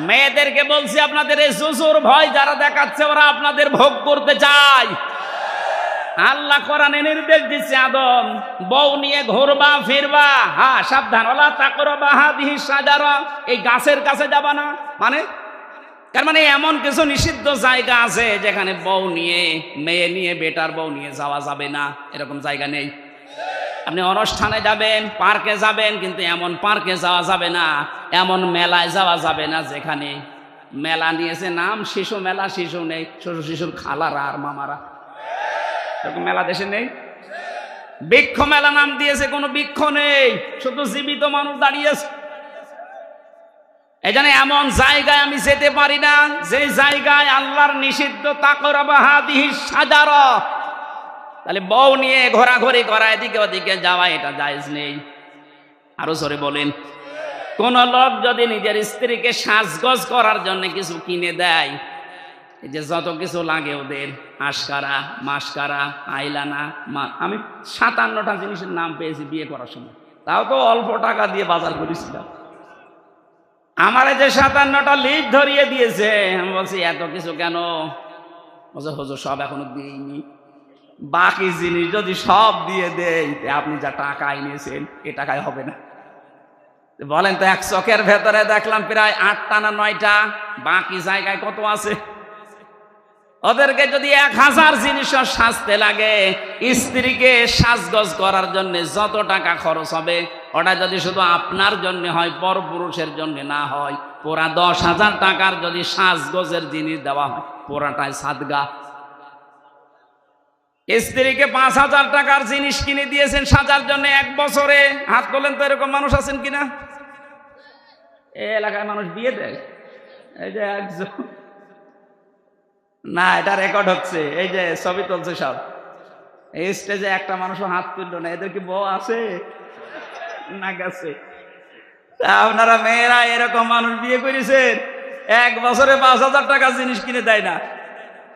মেয়েদেরকে বলছি, আপনাদের এই জুজুর ভয় যারা দেখাচ্ছে, ওরা আপনাদের ভোগ করতে চায়। আল্লাহ কোরআনে নির্দেশ দিচ্ছে আদম, বউ নিয়ে ঘুরবা ফিরবা, হ্যাঁ সাবধান, ওয়ালা তাকরাবা হাদিহি শাজারা, এই গাছের কাছে যাবা না। মানে তার মানে এমন কিছু নিষিদ্ধ জায়গা আছে যেখানে বউ নিয়ে, মেয়ে নিয়ে, বেটার বউ নিয়ে যাওয়া যাবে না, এরকম জায়গা নেই। আপনি অনুষ্ঠানে যাবেন, পার্কে যাবেন, কিন্তু এমন পার্কে যাওয়া যাবে না, এমন মেলায় যাওয়া যাবে না যেখানে মেলা নিয়েছে নাম শিশু মেলা, শিশু নেই, শিশুর খালারা আর মামারা, এরকম মেলা দেশে নেই। বৃক্ষ মেলা নাম দিয়েছে, কোনো বৃক্ষ নেই, শুধু জীবিত মানুষ দাঁড়িয়েছে। এই জন্য এমন জায়গায় আমি যেতে পারি না যে জায়গায় আল্লাহর নিষিদ্ধ তাকরাবা হাদিহি শাজারা। তাহলে বউ নিয়ে ঘোরাঘুরি করা, এদিকে ওদিকে যাওয়া, এটা জায়েজ নেই। আরো জোরে বলেন। কোন লোক যদি নিজের স্ত্রীকে সাজগোজ করার জন্য কিছু কিনে দেয়, এই যে যত কিছু লাগে ওদের, আশকারা, মাসকারা, আইলানা, আমি 57টা জিনিসের নাম পেয়েছি বিয়ে করার সময়, তাও তো অল্প টাকা দিয়ে বাজার করেছিলাম। আমার যে 57টা লিস্ট ধরিয়ে দিয়েছে, আমি বলছি এত কিছু কেন? বলছে হুজুর সব এখনো দিইনি, বাকি জিনিস যদি সব দিয়ে দেয় আপনি যা টাকা এনেছেন এ টাকায় হবে না। বলেন তো, এক চকের ভেতরে দেখলাম প্রায় 8টা না 9টা, বাকি জায়গায় কত আছে? ওদেরকে যদি 1000 জিনিস সাজতে লাগে, স্ত্রীকে সাজগোজ করার জন্য যত টাকা খরচ হবে, ওটা যদি শুধু আপনার জন্য হয়, পরপুরুষের জন্য না হয়, পুরা 10,000 টাকার যদি সাজগোজের জিনিস দেওয়া হয়, পুরাটাই সাদগা। স্ত্রীকে 5,000 টাকার জিনিস কিনে দিয়েছেন সাজার জন্য 1 বছরে, হাত তোলেন তো, এরকম মানুষ আছেন কিনা? এই এলাকায় মানুষ বিয়ে দেয়, এই যে একজন, না এটা রেকর্ড হচ্ছে, এই যে ছবি তুলছে সব, এই স্টেজে একটা মানুষও হাত তুললো না। এদের কি বউ আছে না গেছে? আপনারা মেয়েরা এরকম মানুষ বিয়ে করেছেন, 1 বছরে 5,000 টাকা জিনিস কিনে দেয় না,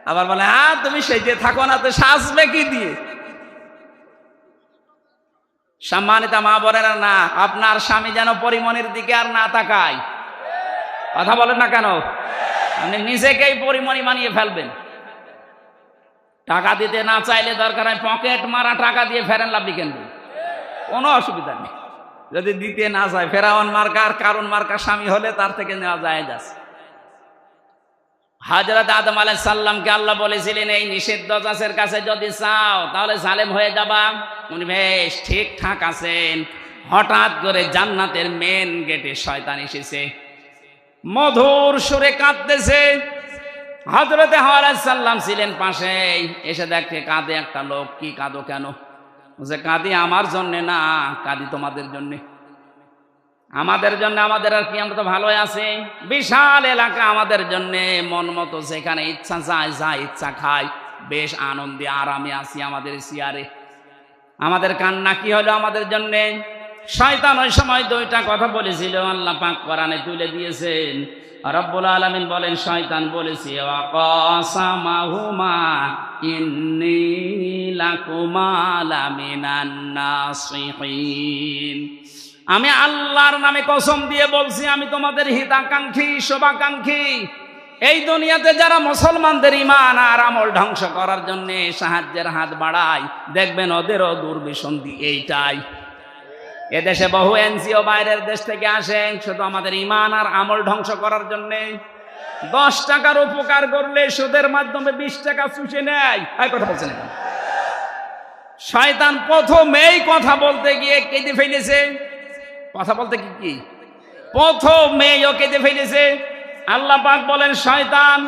আবার বলে হ্যাঁ তুমি সেজে থাকো না, তো সাজবে কি দিয়ে? সম্মানিত মা বোনেরা, না আপনার স্বামী যেন পরিমণির দিকে আর না তাকায়। কথা বলেন না কেন? আপনি নিজেকেই পরিমণি মানিয়ে ফেলবেন। টাকা দিতে না চাইলে দরকার হয় পকেট মারা টাকা দিয়ে ফেরেন লাভলি কিনবেন, কোনো অসুবিধা নেই। যদি দিতে না চায়, ফেরাউন মার্কা আর কারুন মার্কা স্বামী হলে তার থেকে নেওয়া যায় যাচ্ছে। হযরত আদম আলাইহিস সালামকে আল্লাহ বলেছিলেন, এই নিষিদ্ধ গাছের কাছে যদি চাও তাহলে জালেম হয়ে যাবা। উনি বেশ ঠিকঠাক আছেন, হঠাৎ করে জান্নাতের মেন গেটে শয়তান এসেছে, মধুর সুরে কাঁদতেছে। হযরত হাওয়া আলাইহিস সালাম ছিলেন পাশে, এসে দেখে কাঁদে একটা লোক। কি কাঁদো কেন? বলছে কাঁদি আমার জন্য না, কাঁদি তোমাদের জন্য। আমাদের জন্য? আমাদের আর কি, আমরা তো ভালোই আছি, বিশাল এলাকা আমাদের জন্য, মন মতো যেখানে ইচ্ছা যায় যা ইচ্ছা খাই, বেশ আনন্দে আরামে আছি আমাদের চেয়ারে। আমাদের কান্না কি হলো আমাদের জন্য? শয়তান ওই সময় 2টা কথা বলেছিল, আল্লাহ পাক কোরআনে তুলে দিয়েছেন। রব্বুল আলামিন বলেন, শয়তান বলেছে ওয়াকাসামাহুমা ইন্নী লাকুমা লামিনান নাসিহিন, আমি আল্লাহর নামে কসম দিয়ে বলছি, আমি তোমাদের হিতাকাঙ্ক্ষী, শুভাকাঙ্ক্ষী। এই দুনিয়াতে যারা মুসলমানদের ঈমান আর আমল ধ্বংস করার জন্য সাহায্যের হাত বাড়ায়, দেখবেন ওদেরও দুর্বিসন্ধি এইটাই। এদেশে বহু এনজিও বাইরের দেশ থেকে আসে শুধু আমাদের ঈমান আর আমল ধ্বংস করার জন্য। 10 টাকার উপকার করলে সুদের মাধ্যমে 20 টাকা চুষে নেয়। এই কথা বলছেন না? শয়তান প্রথমেই কথা বলতে গিয়ে কেঁদে ফেলেছে। কথা বলতে কি প্রথমেই ও কেঁদে ফেলেছে। আল্লাহ পাক বলেন, শয়তান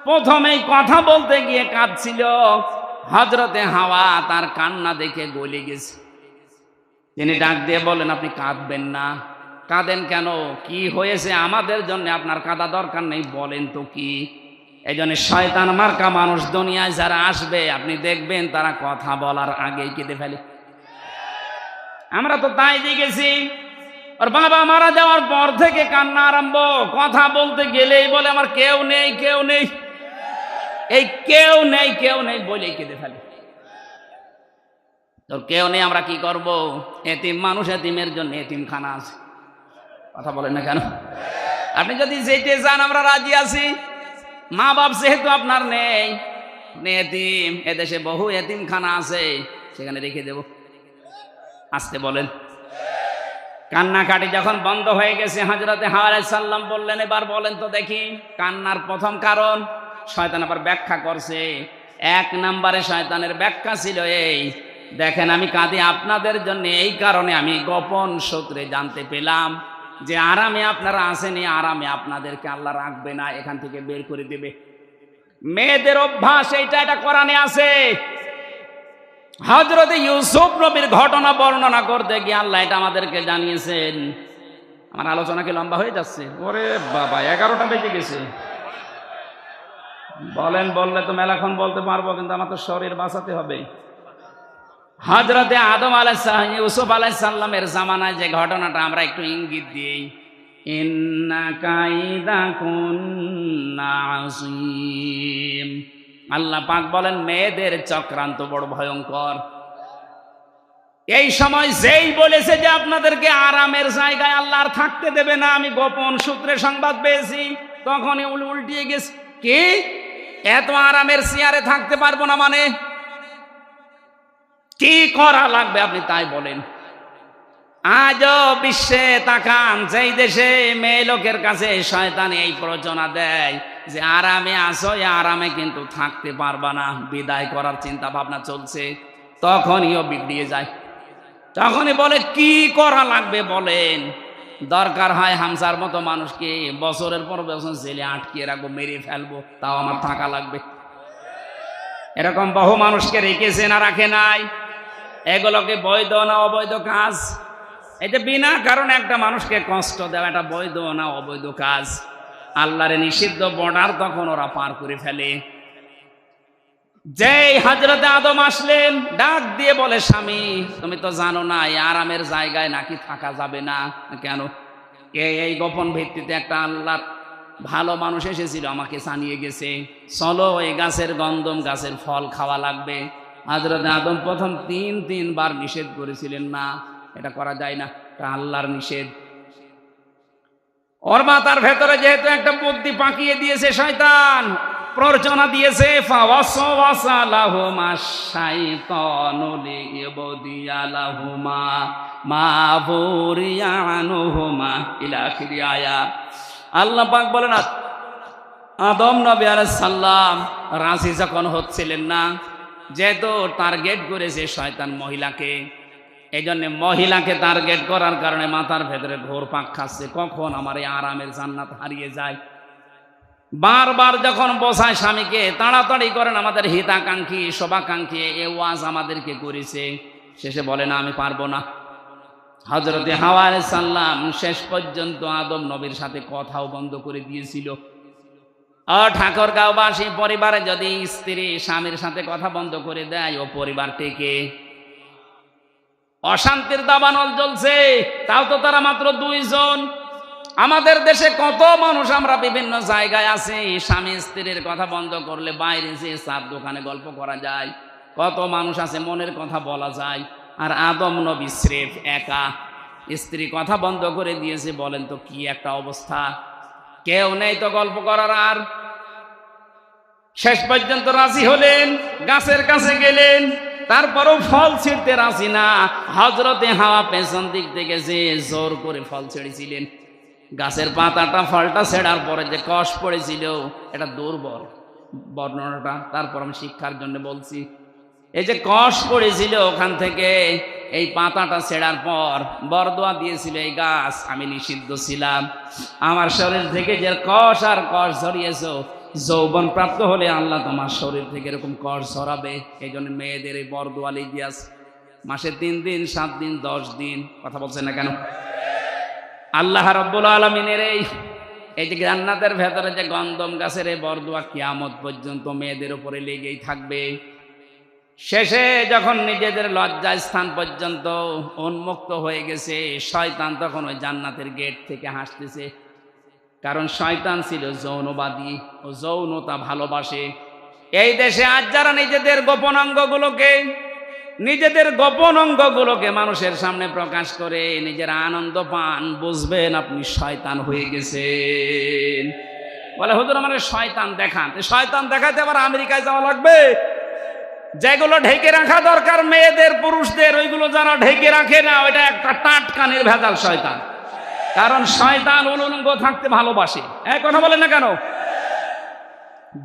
প্রথমেই কথা বলতে গিয়ে কাঁদছিল। হযরতে হাওয়া তার কান্না দেখে গলে গেছে। তিনি ডাক দিয়ে বলেন, আপনি কাঁদবেন না। কাঁদেন কেন? কি হয়েছে? আমাদের জন্য আপনার কাঁদা দরকার নেই, বলেন তো কি? এই জন্য শয়তান মার্কা মানুষ দুনিয়ায় যারা আসবে, আপনি দেখবেন তারা কথা বলার আগেই কেঁদে ফেলে। আমরা তো তাই দেখেছি, ওর বাবা মারা যাওয়ার পর থেকে কান্না আরম্ভ। কথা বলতে গেলেই বলে আমার কেউ নেই, কেউ নেই, এই কেউ নেই কেউ নেই বলেই কেঁদে ফেলে। তোর কেউ নেই, আমরা কি করব? এতিম মানুষ, এতিমের জন্য এতিমখানা আছে। কথা বলেন না কেন? আপনি যদি যেতে চান আমরা রাজি আছি। মা বাপ যেহেতু আপনার নেই, এতিম, এদেশে বহু এতিমখানা আছে, সেখানে রেখে দেব। আসতে বলেন। কান্নাকাটি যখন বন্ধ হয়ে গেছে, হযরতে হাওয়া আলাইহিস সালাম বললেন, এবার বলেন তো দেখি কান্নার প্রথম কারণ। শয়তান আবার ব্যাখ্যা করছে। 1 নম্বরে শয়তানের ব্যাখ্যা ছিল এই, দেখেন আমি কাঁদি আপনাদের জন্য, এই কারণে আমি গোপন সূত্রে জানতে পেলাম যে আরামে আপনারা আসেনি, আরামে আপনাদেরকে আল্লাহ রাখবে না, এখান থেকে বের করে দেবে। মেয়েদের অভ্যাস এইটা, এটা কোরআনে আছে। হযরতে ইউসুফ নবীর ঘটনা বর্ণনা করতে গিয়ে আল্লাহ এটা আমাদেরকে জানিয়েছেন। আমার আলোচনা কি লম্বা হয়ে যাচ্ছে? ওরে বাবা, 11টা বেজে গেছে। বলেন, বললে তো মেলাক্ষণ বলতে পারবো, কিন্তু আমার তো শরীর বাঁচাতে হবে। হযরতে আদম আলাইহিস সালাম, ইউসুফ আলাইহিস সালামের জামানায় যে ঘটনাটা আমরা একটু ইঙ্গিত দিই, ইন্না কাইদাকুন্না আযীম। আল্লাহ পাক বলেন মেয়েদের চক্রান্ত বড় ভয়ঙ্কর। এই সময় যেই বলেছে যে আপনাদেরকে আরামের জায়গায় আল্লাহ আর থাকতে দেবে না, আমি গোপন সূত্রে সংবাদ পেয়েছি, তখনই উল্টিয়ে গেছে। কি এত আরামের চেয়ারে থাকতে পারবো না মানে কি করা লাগবে আপনি তাই বলেন। আজও বিশ্বে তাকান, যেই দেশে মেয়ে লোকের কাছে শয়তান এই প্ররোচনা দেয় যে আরামে আসো, আরামে কিন্তু থাকতে পারবা না, বিদায় করার চিন্তা ভাবনা চলছে, তখনই ও বিগড়িয়ে যায়। তখনই বলে কি করা লাগবে বলেন। দরকার হয় হামসার মতো মানুষকে বছরের পর বছর জেলে আটকিয়ে রাখবো, মেরে ফেলবো, তাও আমার থাকা লাগবে। এরকম বহু মানুষকে রেখেছে না রাখে নাই? এগুলোকে বৈধ না অবৈধ কাজ? এই যে বিনা কারণে একটা মানুষকে কষ্ট দেওয়া, এটা বৈধ না অবৈধ কাজ? আল্লাহর নিষিদ্ধ বর্ডার তখন ওরা পার করে ফেলে। যেই হযরতে আদম আসলেন, ডাক দিয়ে বলে, স্বামী তুমি তো জানো না এই আরামের জায়গায় নাকি থাকা যাবে না। কেন? এই গোপন ভিত্তিতে একটা আল্লাহর ভালো মানুষ এসেছিল, আমাকে জানিয়ে গেছে, চলো এই গাছের গন্ধম গাছের ফল খাওয়া লাগবে। হযরতে আদম প্রথম 3 বার নিষেধ করেছিলেন, না এটা করা যায় না, এটা আল্লাহর নিষেধ। ওর মাথার ভেতরে যেহেতু একটা বুদ্ধি পাকিয়ে দিয়েছে শয়তান, প্ররোচনা দিয়েছে, ফাওয়াসওয়াসা লাহুমা শাইতানু লিইবদিয়া লাহুমা মা বুরিয়া আনহুমা ইলা আখিরি আয়াত। আল্লাহ পাক বলেন আদম নবী আলাইহিস সালাম রাজি যখন হচ্ছিলেন না, যেহেতু টার্গেট করেছে শয়তান মহিলাকে, এই জন্য মহিলাকে টার্গেট করার কারণে মাথার ভেতরে ঘোর পাক খাচ্ছে, কখন আমার এই আরামের জান্নাত হারিয়ে যায়। বারবার যখন বসায় স্বামীকে, তাড়াতাড়ি করেন, আমাদের হিতাকাঙ্ক্ষী শোভাকাঙ্ক্ষী এ ওয়াজ আমাদেরকে করেছে, শেষে বলে না আমি পারবো না। হযরতে হাওয়া আলাইহিস সালাম শেষ পর্যন্ত আদম নবীর সাথে কথাও বন্ধ করে দিয়েছিল। ঠাকুরগাঁওবাসী পরিবারে যদি স্ত্রী স্বামীর সাথে কথা বন্ধ করে দেয়, ও পরিবার থেকে অশান্তির দাবানল জ্বলছে, তাও তো তারা মাত্র 2 জন। আমাদের দেশে কত মানুষ আমরা বিভিন্ন জায়গায় আছি, স্বামী স্ত্রীর কথা বন্ধ করলে বাইরে যে চার দোকানে গল্প করা যায়, কত মানুষ আছে মনের কথা বলা যায়। আর আদম নবী স্রেফ একা, স্ত্রী কথা বন্ধ করে দিয়েছে, বলেন তো কি একটা অবস্থা। কেউ নেই তো গল্প করার। আর শেষ পর্যন্ত রাজি হলেন, গাছের কাছে গেলেন, তারপরও ফল ছিঁড়তে রাজি না। হযরতে হাওয়া পেছন দিক থেকে যে জোর করে ফল ছেড়েছিলেন, গাছের পাতাটা ফলটা ছেড়ার পরে যে কষ পড়েছিল, এটা দুর্বল বর্ণনাটা, তারপর আমি শিক্ষার জন্য বলছি। এই যে কষ পড়েছিল ওখান থেকে, এই পাতাটা ছেড়ার পর বরদোয়া দিয়েছিল এই গাছ, আমি নিষিদ্ধ ছিলাম, আমার শরীর থেকে যে কষ আর কষ ঝরিয়েছ, যৌবন প্রাপ্ত হলে আল্লাহ তোমার শরীর থেকে এরকম কষ ঝরাবে। এই জন্য মেয়েদের এই বরদোয়া লিখে আছে, মাসে 3 দিন 7 দিন 10 দিন, কথা বলছে না কেন? আল্লাহ রাব্বুল আলামিনের এই যে জান্নাতের ভেতরে যে গন্ধম গাছের এই বরদোয়া কিয়ামত পর্যন্ত মেয়েদের উপরে লেগেই থাকবে। শেষে যখন নিজেদের লজ্জা স্থান পর্যন্ত উন্মুক্ত হয়ে গেছে, শয়তান তখন ওই জান্নাতের গেট থেকে হাসতেছে। কারণ শয়তান ছিল যৌনবাদী, ও যৌনতা ভালোবাসে। এই দেশে আজ যারা নিজেদের গোপন অঙ্গগুলোকে মানুষের সামনে প্রকাশ করে নিজের আনন্দ পান, বুঝবেন আপনি শয়তান হয়ে গেছেন। বলে হুজুর আমার শয়তান দেখান। শয়তান দেখাতে আবার আমেরিকায় যাওয়া লাগবে? যেগুলো ঢেকে রাখা দরকার মেয়েদের পুরুষদের, ওইগুলো যারা ঢেকে রাখে না, ওইটা একটা টাটকানির ভেজাল শয়তান। কারণ শয়তান উলঙ্গ থাকতে ভালোবাসে। এক কথা বলেন না কেন?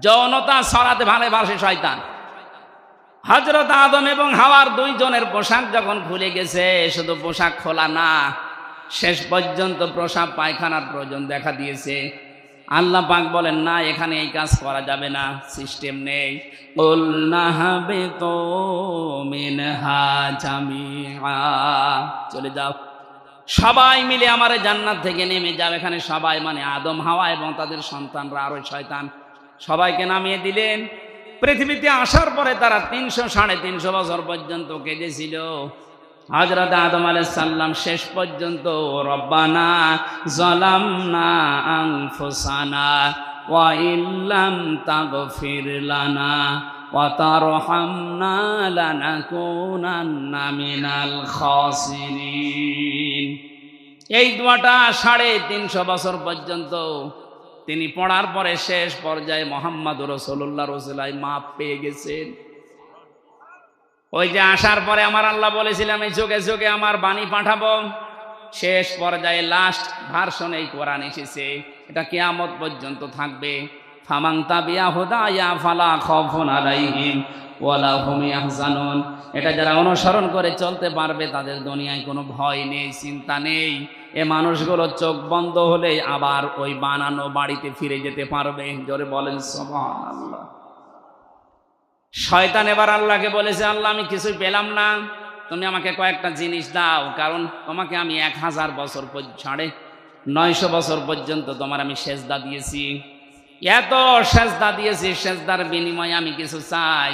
যৌনতা ছড়াতে ভালোবাসে শয়তান। হযরত আদম এবং হাওয়ার দুইজনের পোশাক যখন খুলে গেছে, শুধু পোশাক খোলা না, শেষ পর্যন্ত প্রসাব পায়খানার প্রয়োজন দেখা দিয়েছে। আল্লাহ পাক বলেন না, এখানে এই কাজ করা যাবে না, সিস্টেম নেই। কুলনা হাবিতু মিনহা জামিআ, চলে যাও, সবাই মিলে আমার জান্নাত থেকে নেমে যাও। এখানে সবাই মানে আদম, হাওয়া এবং তাদের সন্তানরা আর ওই শয়তান, সবাইকে নামিয়ে দিলেন। পৃথিবীতে আসার পরে তারা 300-350 বছর পর্যন্ত কেঁদেছিল। হযরত আদম আলাইহিস সালাম শেষ পর্যন্ত রব্বানা যালামনা আনফুসানা ওয়া ইল্লাম তাগফির লানা ওয়া তারহামনা লানাকুনান্না মিনাল খাসিরিন। এই দোয়াটা 350 বছর পর্যন্ত তিনি পড়ার পরে শেষ পর্যায়ে মুহাম্মদুর রাসূলুল্লাহ রাসূলাই মাপ পেয়ে গেছেন। ওই যে আসার পরে আমার আল্লাহ বলেছিলাম এই যুগে যুগে আমার বাণী পাঠাবো, শেষ পর্যায়ে লাস্ট ভার্সন এই কোরআন এসেছে। এটা কিয়ামত পর্যন্ত থাকবে। ফামান তাবিয়া হুদায়া ফালা খাউফুন আলাইহিম ওয়ালা হুম ইয়াহজানুন। এটা যারা অনুসরণ করে চলতে পারবে তাদের দুনিয়ায় কোনো ভয় নেই, চিন্তা নেই। এ মানুষগুলো চোখ বন্ধ হলে আবার ওই বানানো বাড়িতে ফিরে যেতে পারবে। জোরে বলেন সুবহানাল্লাহ। শয়তান এবার আল্লাহকে বলেছে, আল্লাহ আমি কিছুই পেলাম না, তুমি আমাকে কয়েকটা জিনিস দাও, কারণ তোমাকে আমি 1000 বছর 950 বছর পর্যন্ত তোমার আমি সেজদা দিয়েছি, এত সেজদা দিয়েছি, সেজদার বিনিময়ে আমি কিছু চাই।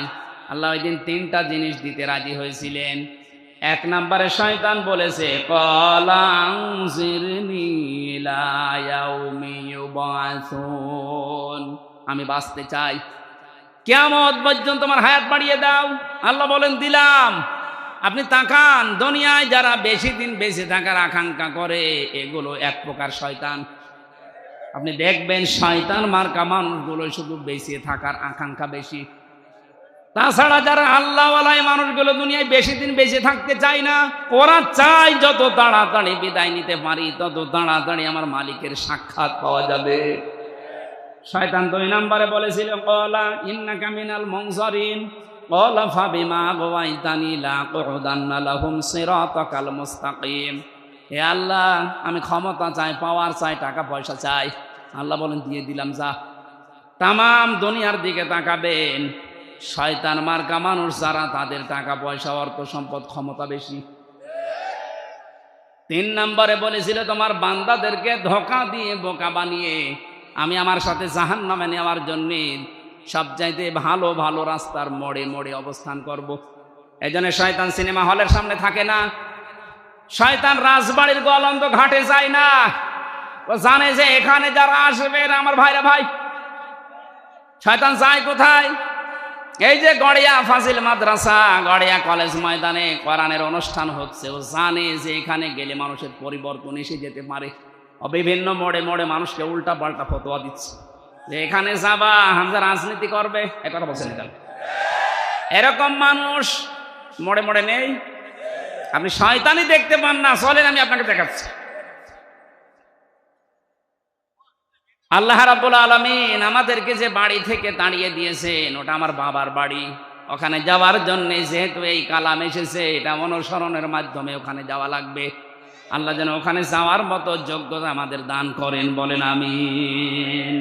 আল্লাহ ওই দিন 3টা জিনিস দিতে রাজি হয়েছিলেন। 1 নম্বরে শয়তান বলেছে, ক্বালা আনজিরনি ইলা ইয়াউমি ইউবাসুন, আমি বাঁচতে চাই, কিয়ামত পর্যন্ত তোমার হায়াত বাড়িয়ে দাও। আল্লাহ বলেন দিলাম। আপনি তাকান, দুনিয়ায় যারা বেশি দিন বেঁচে থাকার আকাঙ্ক্ষা করে এগুলো এক প্রকার শয়তান। আপনি দেখবেন শয়তান মার্কা মানুষগুলো শুধু বেঁচে থাকার আকাঙ্ক্ষা বেশি। তাছাড়া যারা আল্লাহওয়ালা মানুষগুলো দুনিয়ায় বেশি দিন বেঁচে থাকতে চায় না, ওরা চায় যত তাড়াতাড়ি বিদায় নিতে পারি তত তাড়াতাড়ি আমার মালিকের সাক্ষাৎ পাওয়া যাবে। শয়তান 2 নম্বরে বলেছিল, ক্বালা ইন্নাকা মিনাল মুনজারিন ক্বালা ফাবিমা আগওয়াইতানি লাআকুদান্না লাহুম সিরাতাকাল মুস্তাকিম। হে আল্লাহ, আমি ক্ষমতা চাই, পাওয়ার চাই, টাকা পয়সা চাই। আল্লাহ বলেন দিয়ে দিলাম, যা। তামাম দুনিয়ার দিকে তাকাবেন, শয়তান মার্কা মানুষ যারা, তাদের টাকা পয়সা, অর্থ সম্পদ, ক্ষমতা বেশি। 3 নম্বরে বলেছিল, তোমার বান্দাদেরকে ধোঁকা দিয়ে বোকা বানিয়ে আমি আমার সাথে জাহান্নামে নেওয়ার জন্য সবচাইতে ভালো ভালো রাস্তার মোড়ে মোড়ে অবস্থান করব। এজন্য শয়তান সিনেমা হলের সামনে থাকে না, শয়তান রাজবাড়ির গোয়ালন্দ ঘাটে যায় না। ও জানে যে এখানে যারা আসবে আমার ভাইরা ভাই। শয়তান যায় কোথায়? এই যে গড়িয়া ফাজিল মাদ্রাসা, গড়িয়া কলেজ ময়দানে কোরআনের অনুষ্ঠান হচ্ছে, ও জানে যে এখানে গেলে মানুষের পরিবর্তন এসে যেতে পারে। বিভিন্ন মোড়ে মোড়ে মানুষকে উল্টা পাল্টা ফতোয়া দিচ্ছে যে এখানে যাবা হামজা রাজনীতি করবে। এ কথা বলছেন কেন? এরকম মানুষ মোড়ে মোড়ে নেই? আপনি শয়তানই দেখতে পান না, চলেন আমি আপনাকে দেখাচ্ছি। আল্লাহ রাব্বুল আলামিন আমাদেরকে যে বাড়ি থেকে তাড়িয়ে দিয়েছেন, ওটা আমার বাবার বাড়ি। ওখানে যাওয়ার জন্য যেহেতু এই কালাম এসেছে, এটা অনুসরণের মাধ্যমে ওখানে যাওয়া লাগবে। আল্লাহ যেন ওখানে যাওয়ার মতো যোগ্যতা আমাদের দান করেন, বলেন আমিন।